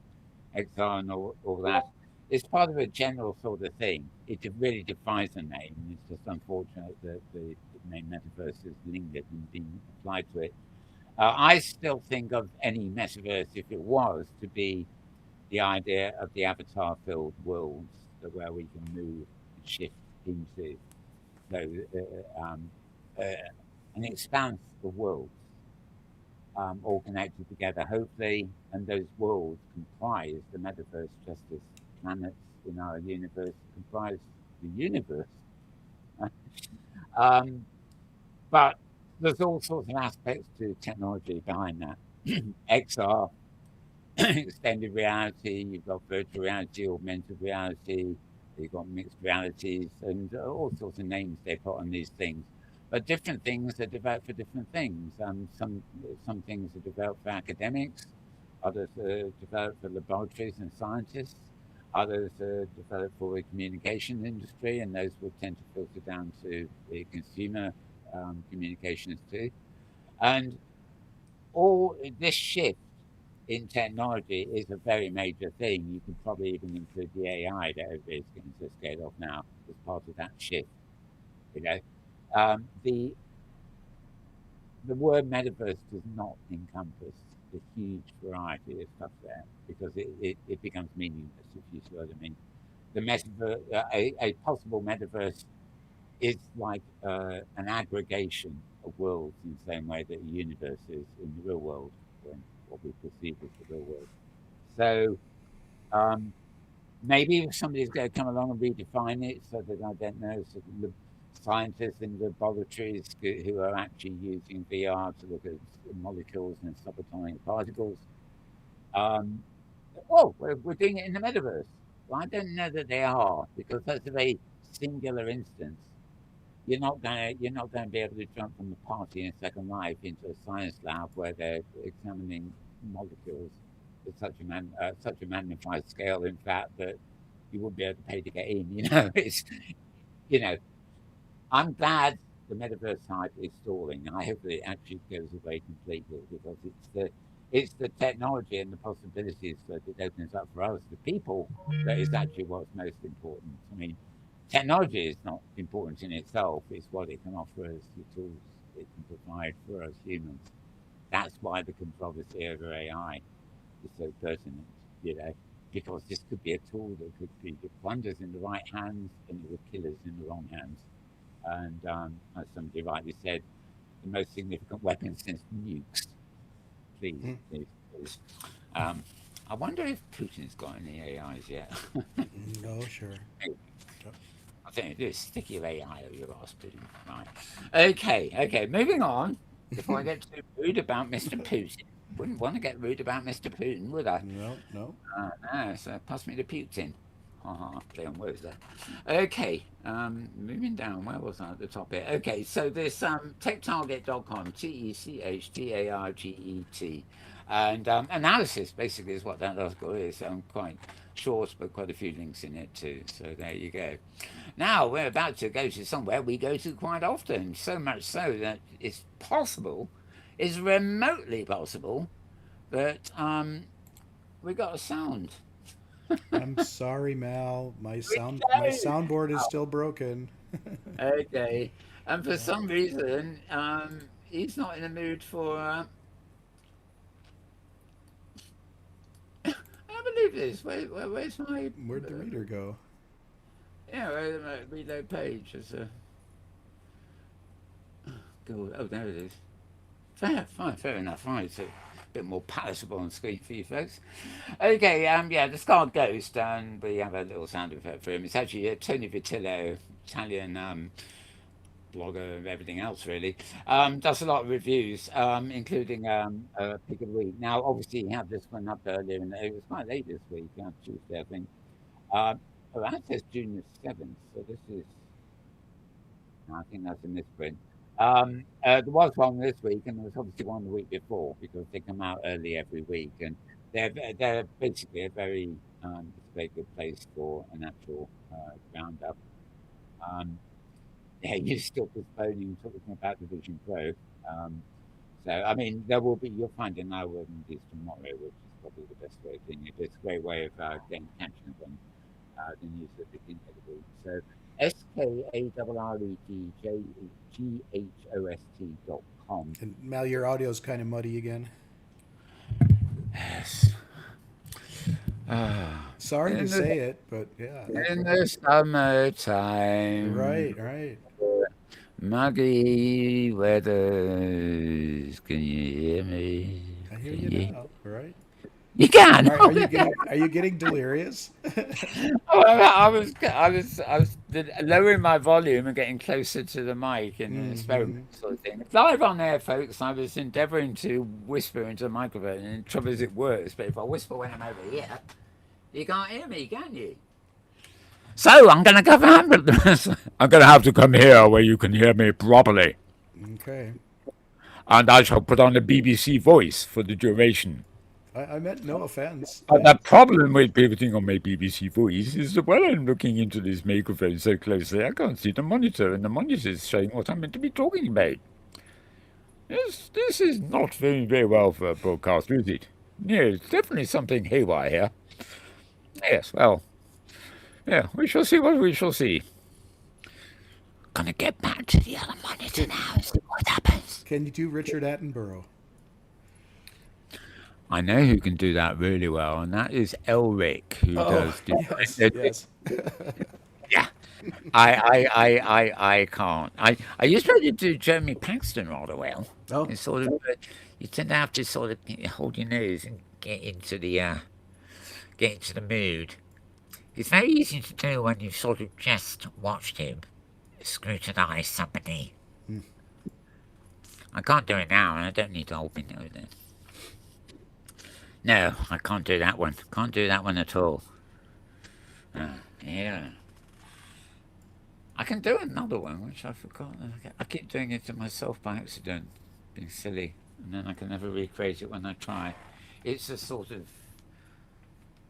XR and all that, it's part of a general sort of thing. It really defies the name. It's just unfortunate that the name metaverse has lingered and been applied to it. I still think of any metaverse, if it was, to be the idea of the avatar-filled worlds where we can move and shift into. so uh, an expanse of worlds, all connected together, hopefully, and those worlds comprise the metaverse, just as planets in our universe comprise the universe. um, but there's all sorts of aspects to technology behind that. XR, extended reality, you've got virtual reality, augmented reality, you've got mixed realities, and all sorts of names they put on these things. But different things are developed for different things. Some things are developed for academics, others are developed for laboratories and scientists, others are developed for the communication industry, and those will tend to filter down to the consumer communications too. And all this shift in technology is a very major thing. You could probably even include the AI that everybody's getting so scared of now as part of that shift. You know, the word metaverse does not encompass the huge variety of stuff there because it becomes meaningless if you see what I mean. The metaverse, a possible metaverse is like an aggregation of worlds in the same way that a universe is in the real world, when what we perceive as the real world. So maybe if somebody's going to come along and redefine it so that I don't know, so the scientists in laboratories who are actually using VR to look at molecules and subatomic particles. We're doing it in the metaverse. Well, I don't know that they are because that's a very singular instance. You're not going to be able to jump from a party in Second Life into a science lab where they're examining molecules at such a magnified scale, in fact, that you wouldn't be able to pay to get in. You know, I'm glad the metaverse hype is stalling. I hope that it actually goes away completely because it's the technology and the possibilities that it opens up for us, the people, that is actually what's most important. I mean, technology is not important in itself. It's what it can offer us, the tools it can provide for us humans. That's why the controversy over AI is so pertinent, because this could be a tool that could be the wonders in the right hands and the killers in the wrong hands. And as somebody rightly said, the most significant weapon since nukes. Please, please, please. I wonder if Putin's got any AIs yet. No, sure. I think it is sticky AI over your last Putin. Right. Okay. Moving on. Before I get too rude about Mr. Putin. Wouldn't want to get rude about Mr. Putin, would I? No. No, so pass me the Putin. Play on words there. Okay, moving down. Where was I at the top here? Okay, so this techtarget.com, TECHTARGET, and analysis basically is what that article is. Quite short, but quite a few links in it too. So there you go. Now we're about to go to somewhere we go to quite often, so much so that it's possible, it's remotely possible, that we got a sound. I'm sorry, Mal. My soundboard is still broken. Okay, and for some reason, he's not in the mood for. I believe this. Where's my? Where'd the reader go? Yeah, reload page. It's a. Oh, there it is. Fair enough. Right, so a bit more palatable on screen for you folks. Okay, yeah, the Scarred Ghost, and we have a little sound effect for him. It's actually Tony Vitillo, Italian blogger and everything else really. Does a lot of reviews, including Pick of the Week. Now, obviously, he had this one up earlier, and it was quite late this week, Tuesday, I think. That says June the 7th, so this is. I think that's a misprint. There was one this week, and there was obviously one the week before because they come out early every week, and they're basically a very it's a very good place for an actual roundup. Yeah, you're still postponing talking about the Vision Pro. So I mean, you'll find an hour of this tomorrow, which is probably the best way of doing it. It's a great way of getting attention on the news at the beginning of the week. So SKARREGGHOST.com. And Mal, your audio's kind of muddy again. Yes. Sorry to say it, but yeah. In the summertime. Right. Muggy weathers. Can you hear me? I hear Can you you? now. All right. You can. Are you getting delirious? Oh, I was lowering my volume and getting closer to the mic in an experiment Hmm. sort of thing. It's live on air, folks. I was endeavouring to whisper into the microphone, and the trouble is it works. But if I whisper when I'm over here, you can't hear me, can you? So I'm going to come. I'm going to have to come here where you can hear me properly, Okay. and I shall put on a BBC voice for the duration. I meant no offense. But the problem with pivoting on my BBC voice is that while I'm looking into this microphone so closely, I can't see the monitor, and the monitor is showing what I'm meant to be talking about. This is not very, very well for a broadcast, is it? Yeah, it's definitely something haywire here. Yes, well, yeah, we shall see what we shall see. Gonna get back to the other monitor now and see what happens. Can you do Richard Attenborough? I know who can do that really well, and that is Elric, who does. Yes. Yeah, I can't. I used to do Jeremy Paxton rather well. Oh. It's sort of you tend to have to sort of hold your nose and get into the mood. It's very easy to do when you've sort of just watched him scrutinise somebody. I can't do it now, and I don't need to hold my nose then. No, I can't do that one. Can't do that one at all. Yeah. I can do another one, which I forgot. I keep doing it to myself by accident, being silly, and then I can never recreate it when I try. It's a sort of.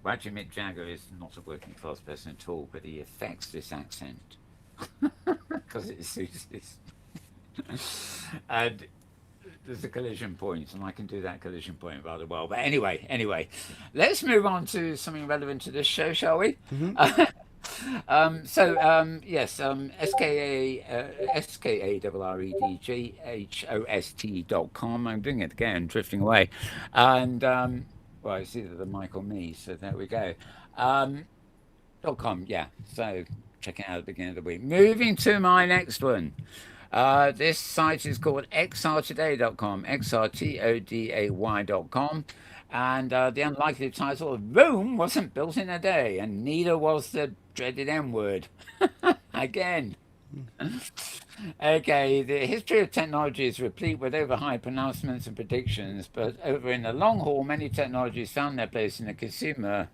Well, actually, Mick Jagger is not a working class person at all, but he affects this accent because it suits this. And there's a collision point, and I can do that collision point rather well. But anyway, let's move on to something relevant to this show, shall we? Yes, SKARREDGHOST.com. I'm doing it again, drifting away, and well, it's either the mic or me. So there we go. .com, yeah. So check it out at the beginning of the week. Moving to my next one. This site is called xrtoday.com, xrtoday.com, and the unlikely title of Rome wasn't built in a day, and neither was the dreaded M word. Again. Okay, the history of technology is replete with overhyped pronouncements and predictions, but over in the long haul, many technologies found their place in the consumer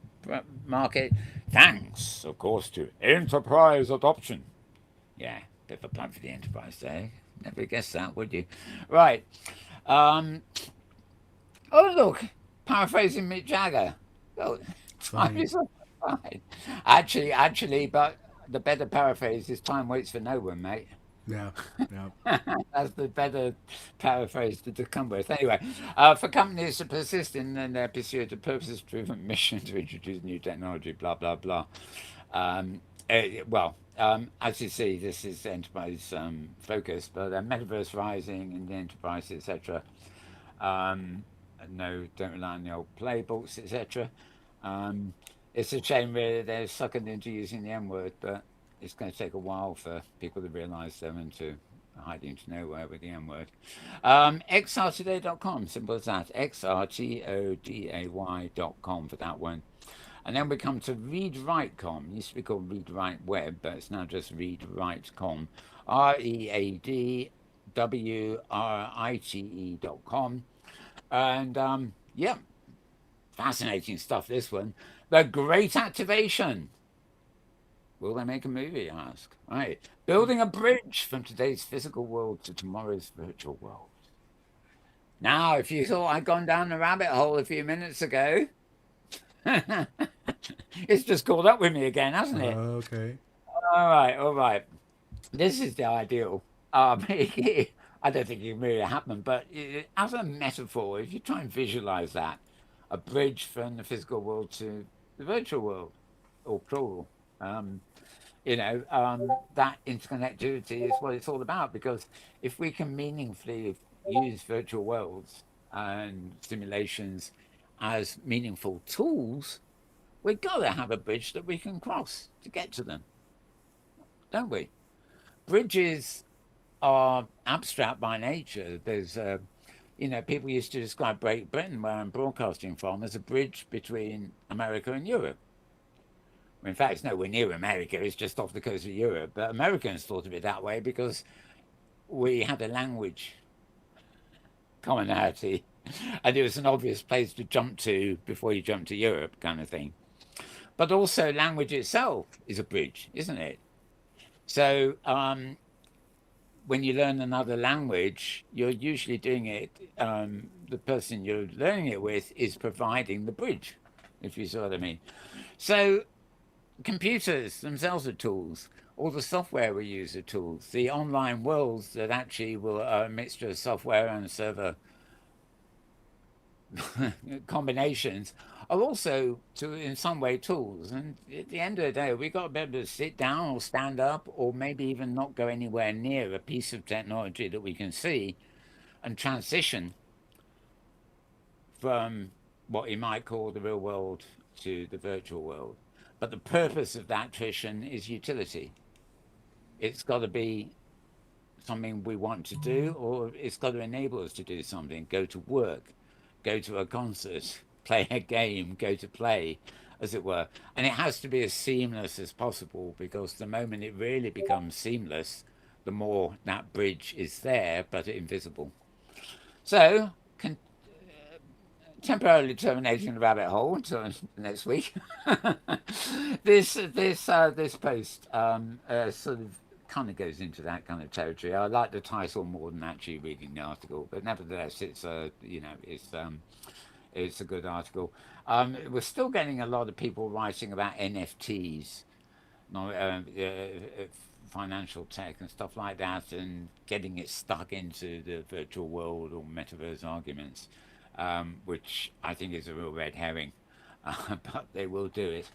market, thanks, of course, to enterprise adoption. Yeah, bit of a plug for the enterprise there. Never guessed that, would you? Right. Oh, look, paraphrasing Mick Jagger. Oh, time is fine. Actually, but the better paraphrase is time waits for no one, mate. Yeah. That's the better paraphrase to come with. Anyway, for companies to persist in their pursuit of purpose-driven mission to introduce new technology, blah, blah, blah. As you see, this is enterprise focused, but metaverse rising in the enterprise, etc. No, don't rely on the old playbooks, etc. It's a shame really they're suckered into using the M word, but it's going to take a while for people to realise them and to hide into nowhere with the M word. xrtoday.com, simple as that. xrtoday.com for that one. And then we come to ReadWrite.com. It used to be called ReadWrite Web, but it's now just ReadWrite.com. ReadWrite.com. And yeah, fascinating stuff, this one. The Great Activation. Will they make a movie, I ask? Right. Building a bridge from today's physical world to tomorrow's virtual world. Now, if you thought I'd gone down the rabbit hole a few minutes ago, it's just caught up with me again, hasn't it? Okay. All right. This is the ideal. I don't think it can really happen, but as a metaphor, if you try and visualize that, a bridge from the physical world to the virtual world, or plural, that interconnectivity is what it's all about, because if we can meaningfully use virtual worlds and simulations as meaningful tools, we've got to have a bridge that we can cross to get to them, don't we? Bridges are abstract by nature. There's, people used to describe Great Britain, where I'm broadcasting from, as a bridge between America and Europe. In fact, it's nowhere near America, it's just off the coast of Europe. But Americans thought of it that way because we had a language commonality, and it was an obvious place to jump to before you jump to Europe, kind of thing. But also, language itself is a bridge, isn't it? So, when you learn another language, you're usually doing it, the person you're learning it with is providing the bridge, if you see what I mean. So, computers themselves are tools. All the software we use are tools. The online worlds that actually will are a mixture of software and server combinations are also, in some way, tools. And at the end of the day, we've got to be able to sit down or stand up or maybe even not go anywhere near a piece of technology that we can see and transition from what you might call the real world to the virtual world. But the purpose of that transition is utility. It's got to be something we want to do, or it's got to enable us to do something, go to work, go to a concert, play a game, go to play, as it were. And it has to be as seamless as possible, because the moment it really becomes seamless, the more that bridge is there, but invisible. So, temporarily terminating the rabbit hole until next week. This post sort of kind of goes into that kind of territory. I like the title more than actually reading the article, but nevertheless, it's it's a good article. We're still getting a lot of people writing about NFTs, financial tech and stuff like that, and getting it stuck into the virtual world or metaverse arguments, which I think is a real red herring, but they will do it.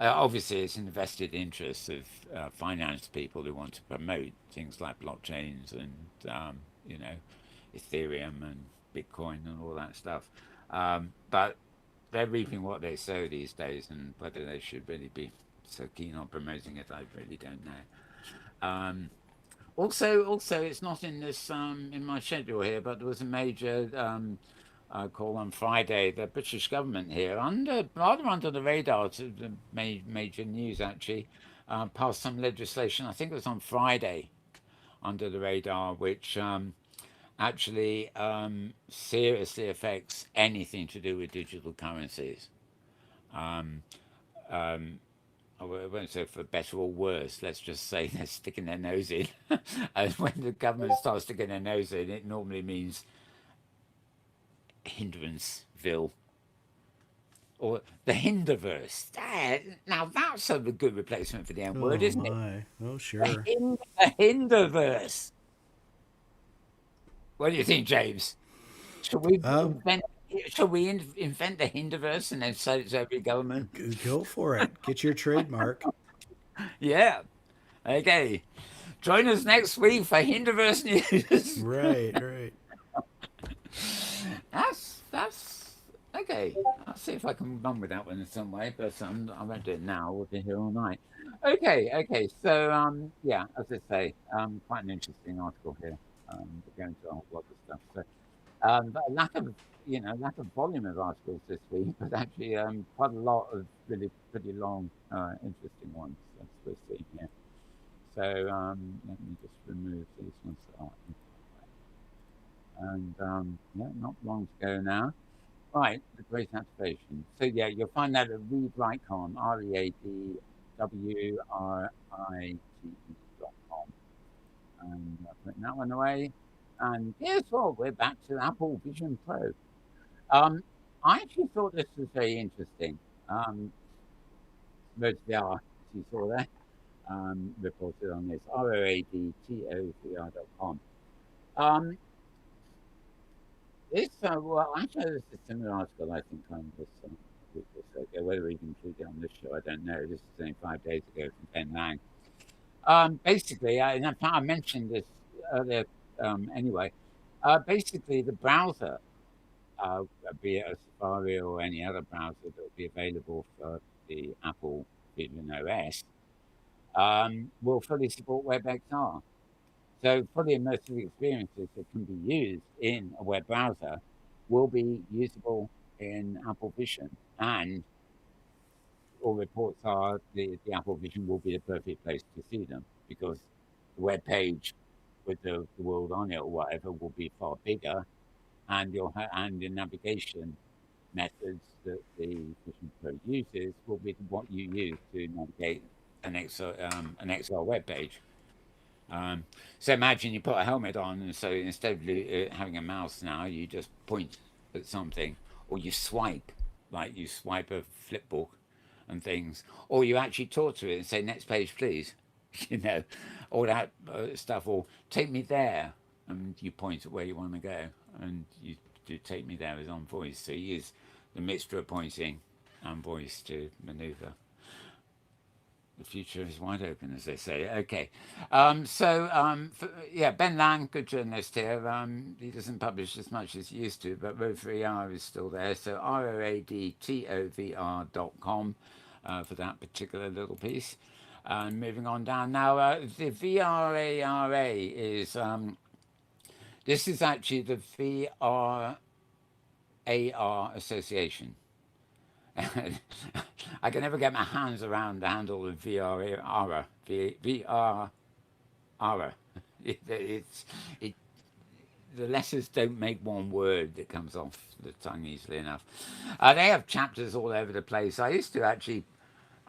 Obviously, it's in the vested interests of finance people who want to promote things like blockchains and Ethereum and Bitcoin and all that stuff. But they're reaping what they sow these days, and whether they should really be so keen on promoting it, I really don't know. Also, it's not in this in my schedule here, but there was a major call on Friday. The British government here, rather under the radar, to the major news actually, passed some legislation. I think it was on Friday, under the radar, which actually seriously affects anything to do with digital currencies. Um, um, I won't say for better or worse. Let's just say they're sticking their nose in. And when the government starts sticking their nose in, it normally means Hinderanceville or the Hinderverse. Now that's a good replacement for the M word, Oh isn't it? my! Oh sure. The Hinderverse. What do you think, James? Should we invent? Should we invent the Hinderverse and then sell it to every government? Go for it. Get your trademark. Yeah. Okay. Join us next week for Hinderverse News. Right. That's okay. I'll see if I can run with that one in some way, but I won't do it now. We'll be here all night. Okay. So yeah, as I say, quite an interesting article here. We're going to a whole lot of stuff. So, but a lack of volume of articles this week, but actually quite a lot of really pretty long, interesting ones. That's what we're seeing here. So let me just remove these ones that are and yeah, not long to go now. Right, the Great Activation. So yeah, you'll find that at readwritecom, readwritete.com. And putting that one away. And guess what? We're back to Apple Vision Pro. I actually thought this was very interesting. Most of the art you saw there reported on this, roadtocr.com. This, well, actually, this is a similar article, I think, on this week or so ago. Whether we can include it on this show, I don't know. This is only 5 days ago from Ben Lang. Basically, in fact, I mentioned this earlier anyway. Basically, the browser, be it a Safari or any other browser that will be available for the Apple Vision OS, will fully support WebXR. So fully immersive experiences that can be used in a web browser will be usable in Apple Vision, and all reports are the Apple Vision will be the perfect place to see them because the web page with the world on it or whatever will be far bigger, and and the navigation methods that the Vision Pro uses will be what you use to navigate an XR web page. So imagine you put a helmet on, and so instead of having a mouse now, you just point at something, or you swipe, like you swipe a flip book and things, or you actually talk to it and say, "Next page, please," you know, all that stuff, or "Take me there," and you point at where you want to go, and you do "Take me there" is on voice, so you use the mixture of pointing and voice to maneuver. The future is wide open, as they say. Okay. Yeah, Ben Lang, good journalist here. He doesn't publish as much as he used to, but Road3R is still there. So ROADTOVR.com for that particular little piece. And moving on down now, the VRARA is, this is actually the VRAR Association. I can never get my hands around the handle of VR. The letters don't make one word that comes off the tongue easily enough. They have chapters all over the place. I used to actually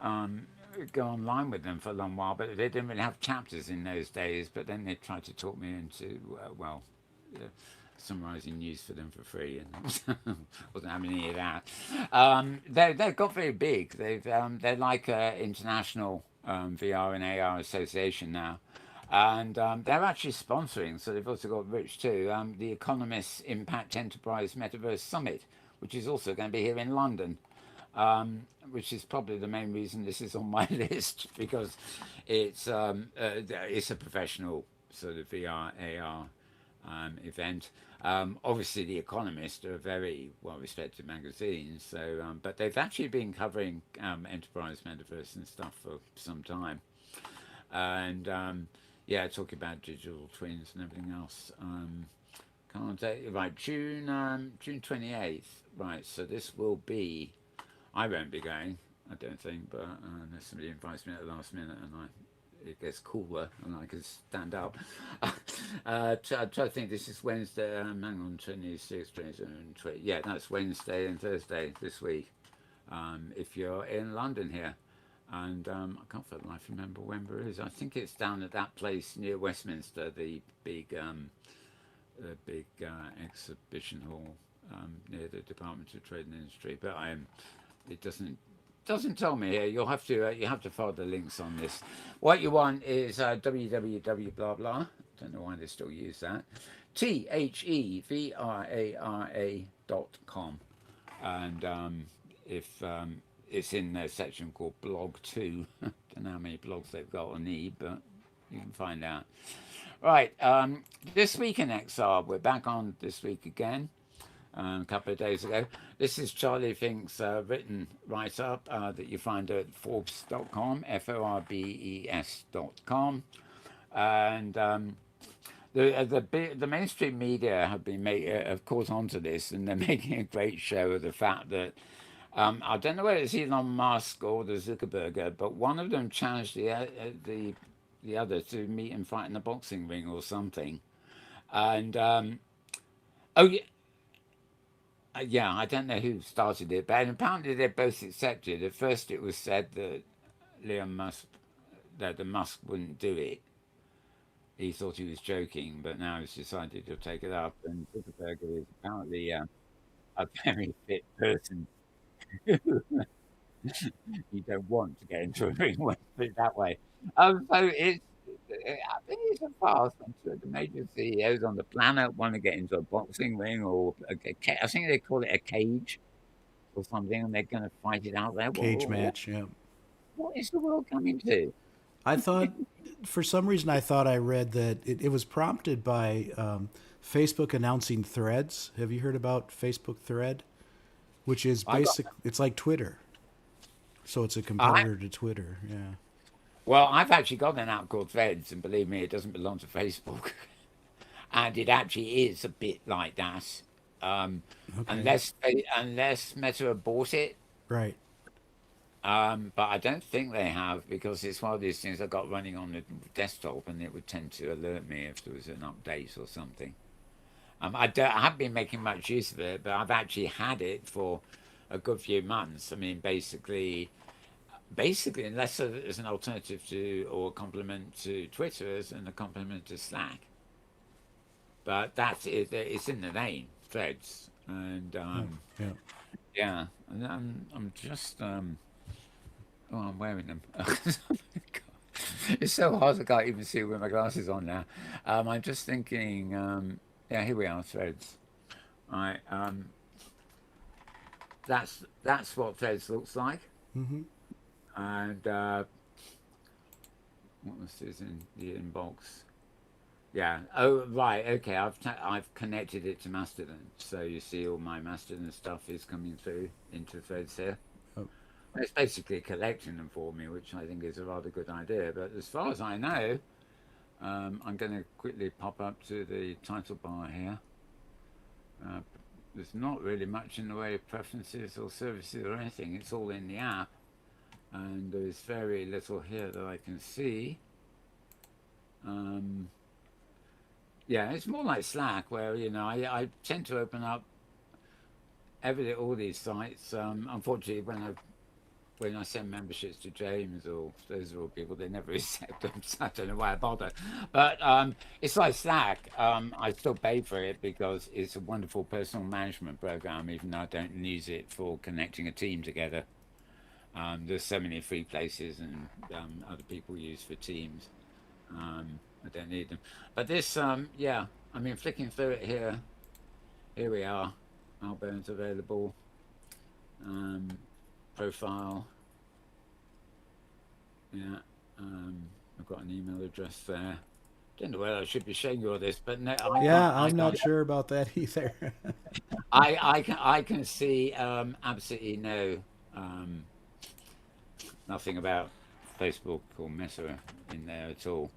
go online with them for a long while, but they didn't really have chapters in those days. But then they tried to talk me into, summarising news for them for free, and wasn't having any of that. They've got very big. They're like an international VR and AR association now, and they're actually sponsoring. So they've also got Rich too. The Economist Impact Enterprise Metaverse Summit, which is also going to be here in London. Which is probably the main reason this is on my list, because it's a professional sort of VR AR event. Obviously, The Economist are a very well-respected magazine, so but they've actually been covering enterprise metaverse and stuff for some time, and talking about digital twins and everything else. Can't take right June 28th. Right, so this will be. I won't be going, I don't think, but unless somebody invites me at the last minute and it gets cooler and I can stand up. I try to think, this is Wednesday, hang on, 26, 27, 20. Yeah, that's Wednesday and Thursday this week, if you're in London here. And I can't for the life remember when it is. I think it's down at that place near Westminster, the big exhibition hall near the Department of Trade and Industry. But it doesn't tell me here. You have to follow the links on this. What you want is www blah blah. Don't know why they still use that. THEVRARA.com, and if it's in their section called Blog 2. Don't know how many blogs they've got or need, but you can find out. Right, this week in XR, we're back on this week again. A couple of days ago. This is Charlie Fink's written write-up that you find at Forbes.com, Forbes.com, and the mainstream media have been of course onto this, and they're making a great show of the fact that I don't know whether it's Elon Musk or the Zuckerberg, but one of them challenged the other to meet and fight in a boxing ring or something, and yeah, I don't know who started it, but apparently they both accepted. At first, it was said that the Musk wouldn't do it. He thought he was joking, but now he's decided he'll take it up. And Zuckerberg is apparently a very fit person. You don't want to get into a ring, let's put it that way. So I think it's a fast. I'm sure the major CEOs on the planet want to get into a boxing ring or I think they call it a cage or something, and they're going to fight it out there. Cage match, yeah. What is the world coming to? I thought, for some reason, I read that it was prompted by Facebook announcing Threads. Have you heard about Facebook Thread? Which is it's like Twitter. So it's a competitor to Twitter, yeah. Well, I've actually got an app called Threads, and believe me, it doesn't belong to Facebook, and it actually is a bit like that. Um, Okay. unless Meta have bought it, Right. but I don't think they have because it's one of these things I got running on the desktop, and it would tend to alert me if there was an update or something. I haven't been making much use of it, but I've actually had it for a good few months. I mean, basically, unless there's an alternative to or a complement to Twitter and a complement to Slack, but that's it. It's in the name, Threads, and Oh, yeah. yeah, and I'm just oh, I'm wearing them. It's so hard I can't even see with my glasses on now. I'm just thinking. Yeah, here we are, Threads. Right, that's what Threads looks like, Mm-hmm. and what was this in the inbox? Yeah. Oh, right. Okay. I've connected it to Mastodon, so you see all my Mastodon stuff is coming through into Threads here. Oh. It's basically collecting them for me, which I think is a rather good idea. But as far as I know, I'm going to quickly pop up to the title bar here. There's not really much in the way of preferences or services or anything. It's all in the app, and there's very little here that I can see. Yeah, it's more like Slack, where I tend to open up all these sites. Unfortunately, when I send memberships to James, or those are all people, they never accept them, so I don't know why I bother. But it's like Slack. I still pay for it because it's a wonderful personal management program, even though I don't use it for connecting a team together. There's so many free places and other people use for teams. I don't need them. But this, yeah, I mean, flicking through it here, here we are. Mal Burns available. Profile. Yeah, I've got an email address there. Don't know whether I should be showing you all this, but no, I'm not sure about that either. I can see absolutely nothing about Facebook or Meta in there at all.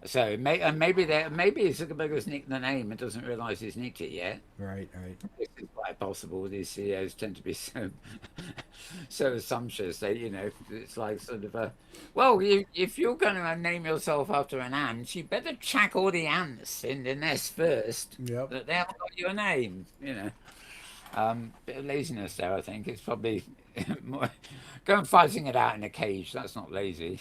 So maybe Zuckerberg nicked the name and doesn't realise he's nicked it yet. Right. This is quite possible. These CEOs tend to be so assumptuous. It's like sort of well, if you're going to name yourself after an ant, you better check all the ants in the nest first. Yep. That they haven't got your name. Bit of laziness there. I think it's probably more going fighting it out in a cage. That's not lazy.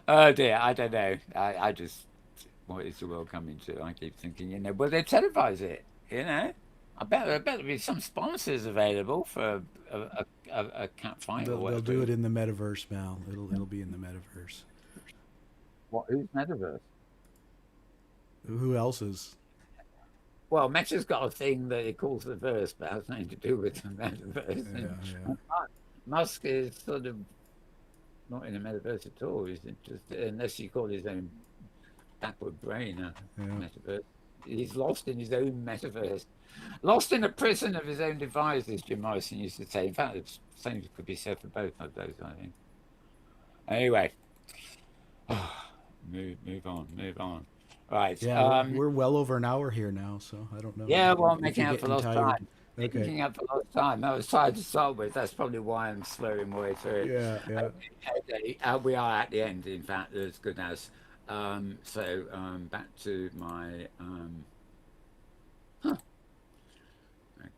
Oh dear, I don't know. I just, what is the world coming to? I keep thinking, will they televise it? I bet there better be some sponsors available for a cat fight or whatever. They'll do it in the metaverse, Mal. It'll be in the metaverse. Who's metaverse? Who else is? Well, Meta's got a thing that it calls the verse, but has nothing to do with the metaverse. Yeah. Musk is sort of not in a metaverse at all. He's just, unless you call his own backward brain a metaverse. He's lost in his own metaverse. Lost in a prison of his own devices, Jim Morrison used to say. In fact, the same could be said for both of those, I think. Anyway. Move on. Right. Yeah, we're well over an hour here now, so I don't know. Yeah, well, I'm making up for lost time. Okay. Making up for lost time. I was tired to start with. That's probably why I'm slurring my way through it. Yeah. Okay. We are at the end, in fact, as good as. So back to my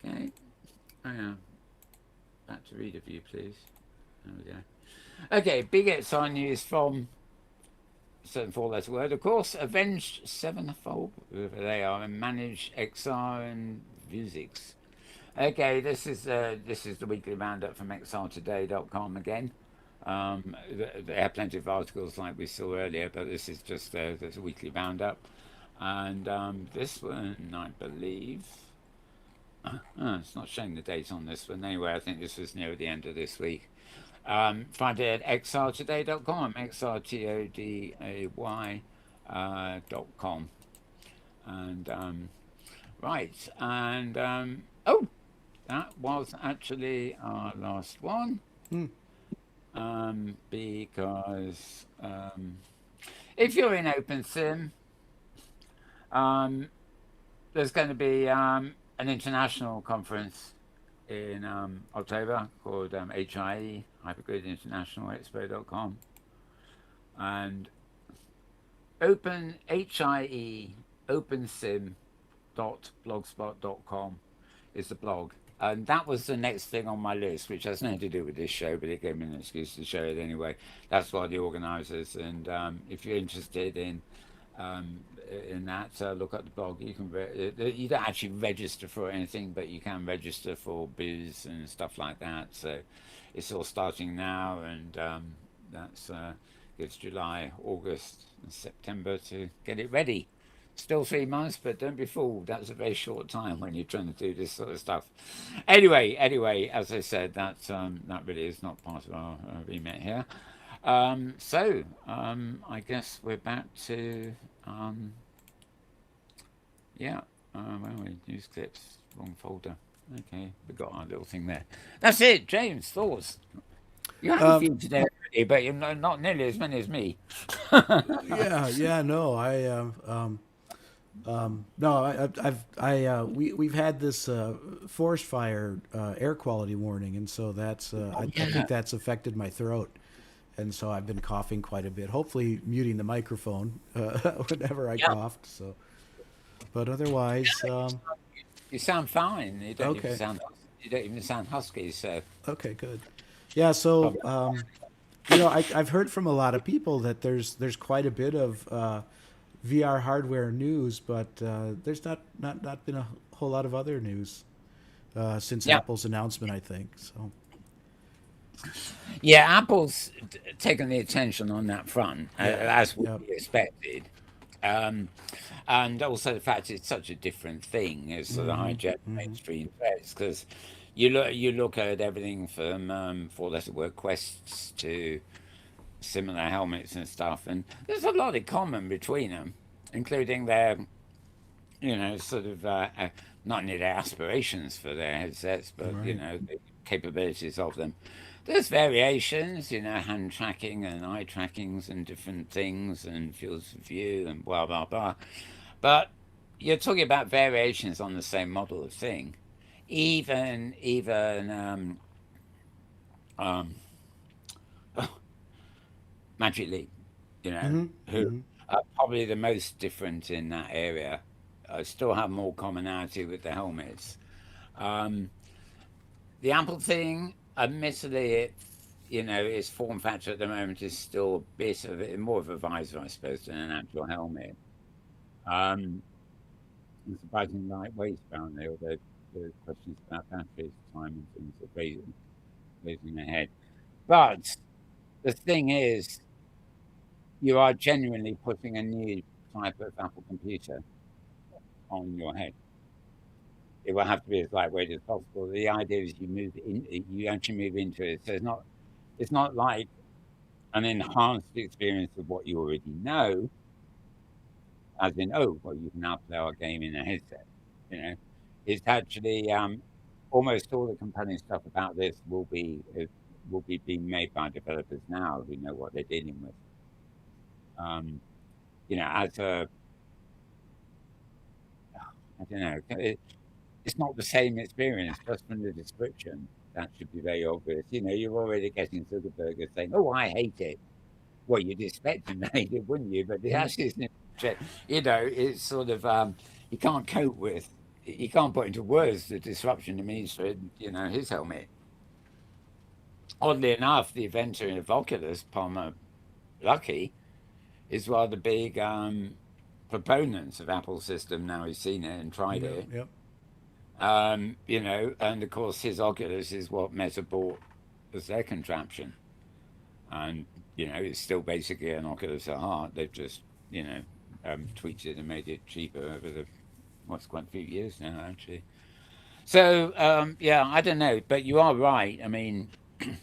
okay. Back to reader view, please. There we go. Okay, big XR news from certain four-letter word, of course. Avenged Sevenfold, whoever they are, and Manage XR and Vuzix. Okay, this is the weekly roundup from xrtoday.com again. They have plenty of articles like we saw earlier, but this is just there's a weekly roundup. And this one, I believe, it's not showing the date on this one. Anyway, I think this was near the end of this week. Find it at xrtoday.com, xrtoday.com. And right, and that was actually our last one. because if you're in OpenSim, um, there's going to be an international conference in October called HIE, Hypergrid International Expo.com. And HIE, opensim.blogspot.com is the blog. And that was the next thing on my list, which has nothing to do with this show, but it gave me an excuse to show it anyway. That's why the organisers. And if you're interested um, in that, look at the blog. You can you don't actually register for anything, but you can register for booze and stuff like that. So it's all starting now, and that's gives July, August, and September to get it ready. Still 3 months, but don't be fooled. That's a very short time when you're trying to do this sort of stuff. Anyway, as I said, that really is not part of our remit here. I guess we're back to yeah. Where are we? News clips, wrong folder. Okay, we got our little thing there. That's it, James. Thoughts? You have a few today, already, but you're not nearly as many as me. Yeah, no, no, we've had this forest fire air quality warning, and so that's I think that's affected my throat, and so I've been coughing quite a bit. Hopefully, muting the microphone whenever I coughed. So, but otherwise, you sound fine. You don't okay. You don't even sound husky. So Okay, good. Yeah, so I've heard from a lot of people that there's quite a bit of VR hardware news, but there's not been a whole lot of other news since Apple's announcement, I think. So yeah, Apple's taken the attention on that front, as we expected. And also the fact it's such a different thing as sort of hijacked mainstream threats, because you look at everything from four-letter word quests to similar helmets and stuff, and there's a lot in common between them, including their, sort of not only their aspirations for their headsets, but the capabilities of them. There's variations, hand tracking and eye trackings and different things and fields of view and blah blah blah. But you're talking about variations on the same model of thing. Even Magic Leap, who are probably the most different in that area, still have more commonality with the helmets. The Apple thing, admittedly, its form factor at the moment is still a bit of it, more of a visor, I suppose, than an actual helmet. It's surprisingly lightweight, apparently, although the questions about batteries, time, and things are raising their head. But the thing is, you are genuinely putting a new type of Apple computer on your head. It will have to be as lightweight as possible. The idea is you actually move into it. So it's not like an enhanced experience of what you already know, as in, you can now play our game in a headset. It's actually almost all the compelling stuff about this will be being made by developers now who know what they're dealing with. As a I don't know, it's not the same experience just from the description. That should be very obvious. You're already getting Zuckerberg saying, "Oh, I hate it." Well, you'd expect him to hate it, wouldn't you? But that's just, it's sort of you can't cope with. You can't put into words the disruption it means for his helmet. Oddly enough, the inventor of Oculus, Palmer Luckey, is one of the big proponents of Apple's system. Now he's seen it and tried it. Yep. And of course his Oculus is what Meta bought as their contraption. And, it's still basically an Oculus at heart. They've just, tweaked it and made it cheaper over quite a few years now, actually. So, I don't know, but you are right. I mean, I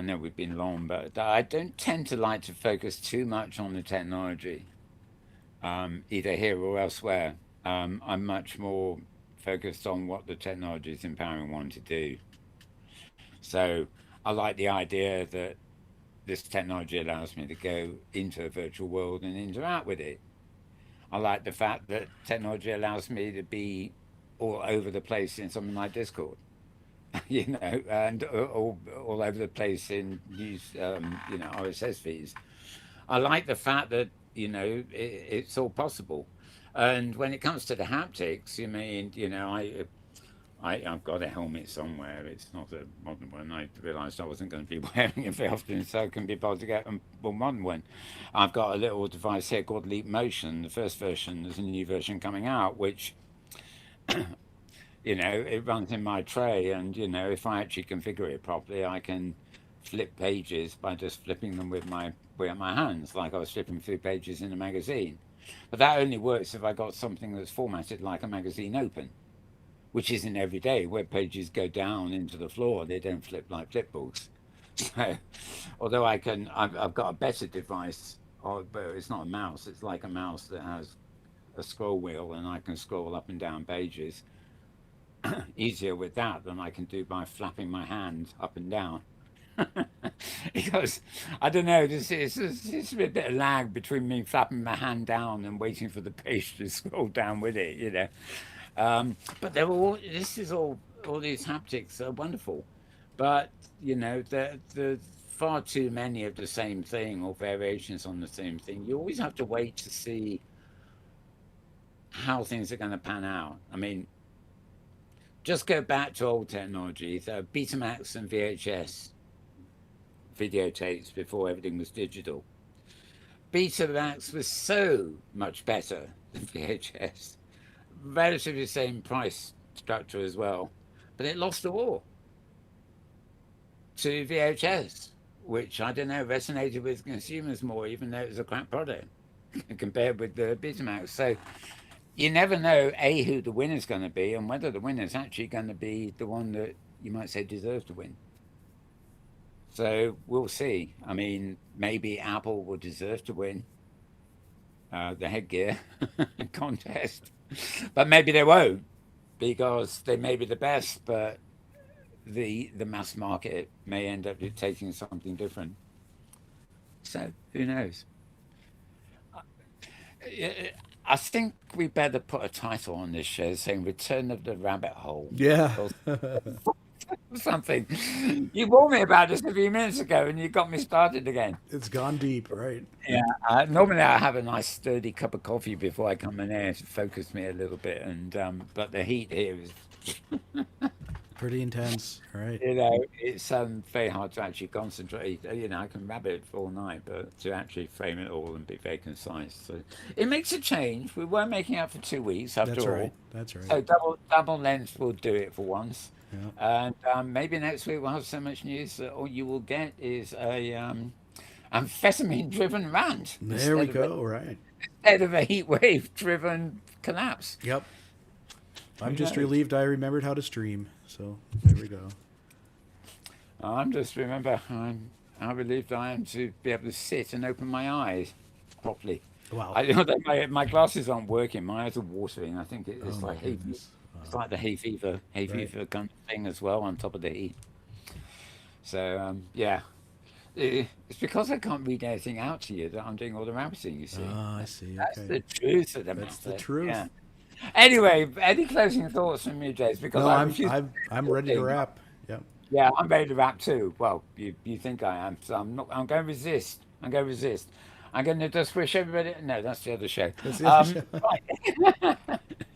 know we've been long, but I don't tend to like to focus too much on the technology, either here or elsewhere. I'm much more focused on what the technology is empowering one to do. So I like the idea that this technology allows me to go into a virtual world and interact with it. I like the fact that technology allows me to be all over the place in something like Discord, and all over the place in news, RSS feeds. I like the fact that it's all possible. And when it comes to the haptics, I've got a helmet somewhere. It's not a modern one. I realised I wasn't going to be wearing it very often, so I can be bothered to get a modern one. I've got a little device here called Leap Motion. The first version, there's a new version coming out, which it runs in my tray, and if I actually configure it properly, I can flip pages by just flipping them with my hands, like I was flipping through pages in a magazine. But that only works if I got something that's formatted like a magazine open, which isn't every day. Web pages go down into the floor; they don't flip like flipbooks. So, although I've got a better device, but it's not a mouse. It's like a mouse that has a scroll wheel, and I can scroll up and down pages easier with that than I can do by flapping my hand up and down. Because I don't know, there's a bit of lag between me flapping my hand down and waiting for the page to scroll down with it. But they're all. All these haptics are wonderful, but they're far too many of the same thing or variations on the same thing. You always have to wait to see how things are going to pan out. I mean, just go back to old technology, so Betamax and VHS videotapes before everything was digital. Betamax was so much better than VHS, relatively the same price structure as well, but it lost the war to VHS, which I don't know resonated with consumers more, even though it was a crap product compared with the Betamax. So you never know who the winner's going to be and whether the winner's actually going to be the one that you might say deserves to win. So we'll see. I mean, maybe Apple will deserve to win the headgear contest, but maybe they won't, because they may be the best, but the mass market may end up taking something different. So who knows? I think we better put a title on this show saying "Return of the Rabbit Hole." Yeah. Something. You warned me about this a few minutes ago, and you got me started again. It's gone deep, right? Yeah. Normally, I have a nice sturdy cup of coffee before I come in here to focus me a little bit, and but the heat here is pretty intense, right? It's very hard to actually concentrate. I can rabbit all night, but to actually frame it all and be very concise. So it makes a change. We were making out for 2 weeks after That's all. right. That's right. So double length will do it for once. Yeah. And maybe next week we'll have so much news that all you will get is a amphetamine-driven rant. There we go. Right. Instead of a heat wave-driven collapse. Yep. I'm just relieved I remembered how to stream. So there we go. I'm just remember how relieved I am to be able to sit and open my eyes properly. Wow. I know that my glasses aren't working. My eyes are watering. I think it's like hay. It's like the hay fever kind of thing as well on top of the heat. So yeah, it's because I can't read anything out to you that I'm doing all the rabbiting. You see? Oh, I see. That's Okay. the truth of the That's matter. the truth. Yeah. Anyway, any closing thoughts from you, Jace? Because no, I'm ready to wrap. Yep. Yeah, I'm ready to wrap too. Well, you think I am, so I'm not. I'm going to resist. I'm going to resist. I'm going to just wish everybody. No, that's the other show. That's the other show. Right.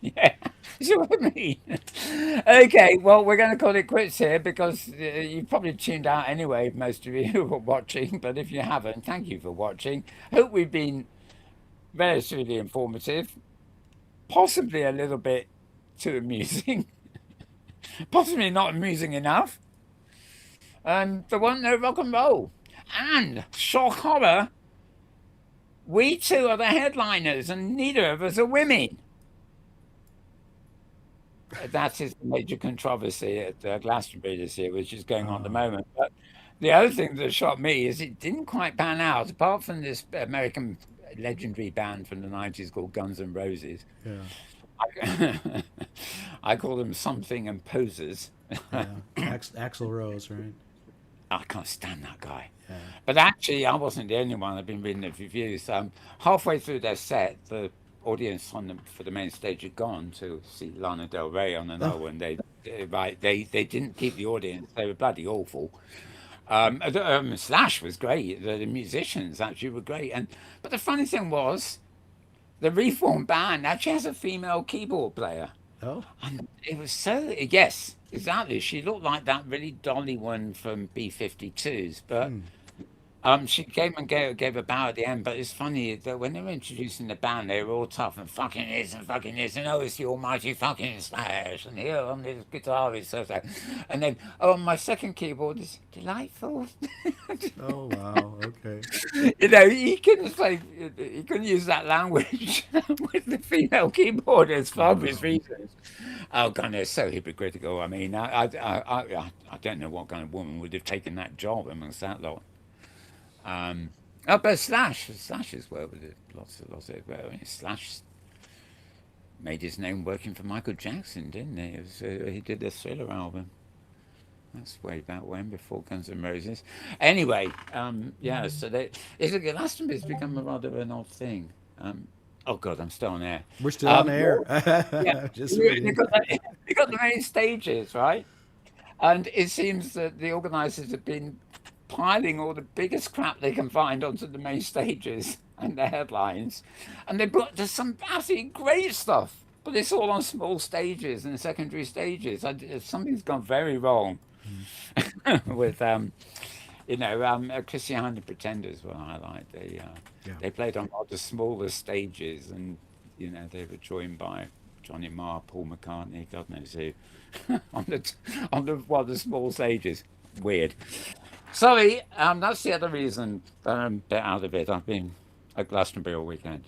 Yeah, you see what I mean? Okay, well, we're going to call it quits here because you've probably tuned out anyway, most of you who are watching. But if you haven't, thank you for watching. Hope we've been relatively informative, possibly a little bit too amusing, possibly not amusing enough. And there wasn't no rock and roll. And shock horror, we two are the headliners and neither of us are women. That is the major controversy at Glastonbury this year, which is going on at the moment. But the other thing that shocked me is it didn't quite pan out, apart from this American legendary band from the 90s called Guns N' Roses. Yeah. I call them something and posers. Yeah, Axl Rose, right? I can't stand that guy. Yeah. But actually, I wasn't the only one. I've been reading the reviews. Halfway through their set, the audience for the main stage had gone to see Lana Del Rey on another one. They didn't keep the audience. They were bloody awful. Slash was great. The musicians actually were great. But the funny thing was, the reformed band actually has a female keyboard player. Oh. And it was so, yes, exactly. She looked like that really dolly one from B-52s, but she came and gave a bow at the end. But it's funny that when they were introducing the band, they were all tough and fucking this, and oh, it's the almighty fucking Slash, and here on this guitar is so, and then my second keyboard is delightful. Oh wow, okay. He couldn't use that language with the female keyboardist for obvious reasons. Oh god, they're so hypocritical. I mean, I don't know what kind of woman would have taken that job amongst that lot. But Slash has worked with it lots of well, I mean, Slash made his name working for Michael Jackson, didn't he? He did the Thriller album. That's way back when, before Guns N' Roses. Anyway, so Glastonbury's become a rather an odd thing. Oh God, I'm still on air. We're still on air. Yeah, Just they got the main stages, right? And it seems that the organisers have been piling all the biggest crap they can find onto the main stages and the headlines, and there's some absolutely great stuff, but it's all on small stages and secondary stages. Something's gone very wrong with Christiana Pretenders were highlight. They played on rather smaller stages, and they were joined by Johnny Marr, Paul McCartney, God knows who, on the small stages. Weird. Sorry, that's the other reason that I'm a bit out of it. I've been at Glastonbury all weekend.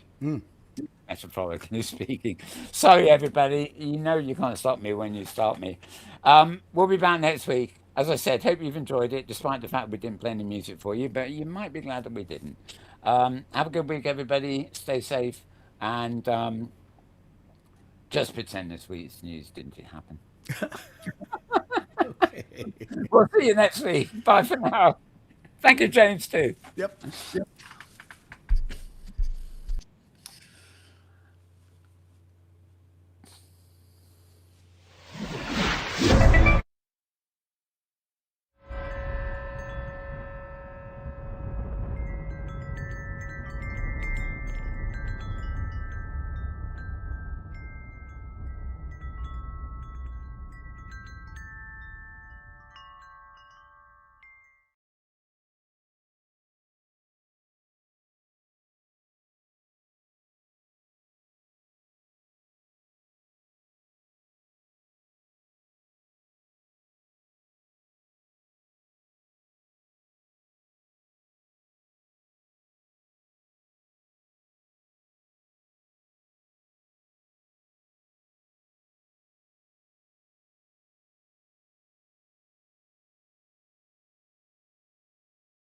Metaphorically speaking. Sorry, everybody. You can't stop me when you start me. We'll be back next week. As I said, hope you've enjoyed it, despite the fact we didn't play any music for you, but you might be glad that we didn't. Have a good week, everybody. Stay safe, and just pretend this week's news didn't happen. Okay. We'll see you next week. Bye for now. Thank you, James, too. Yep.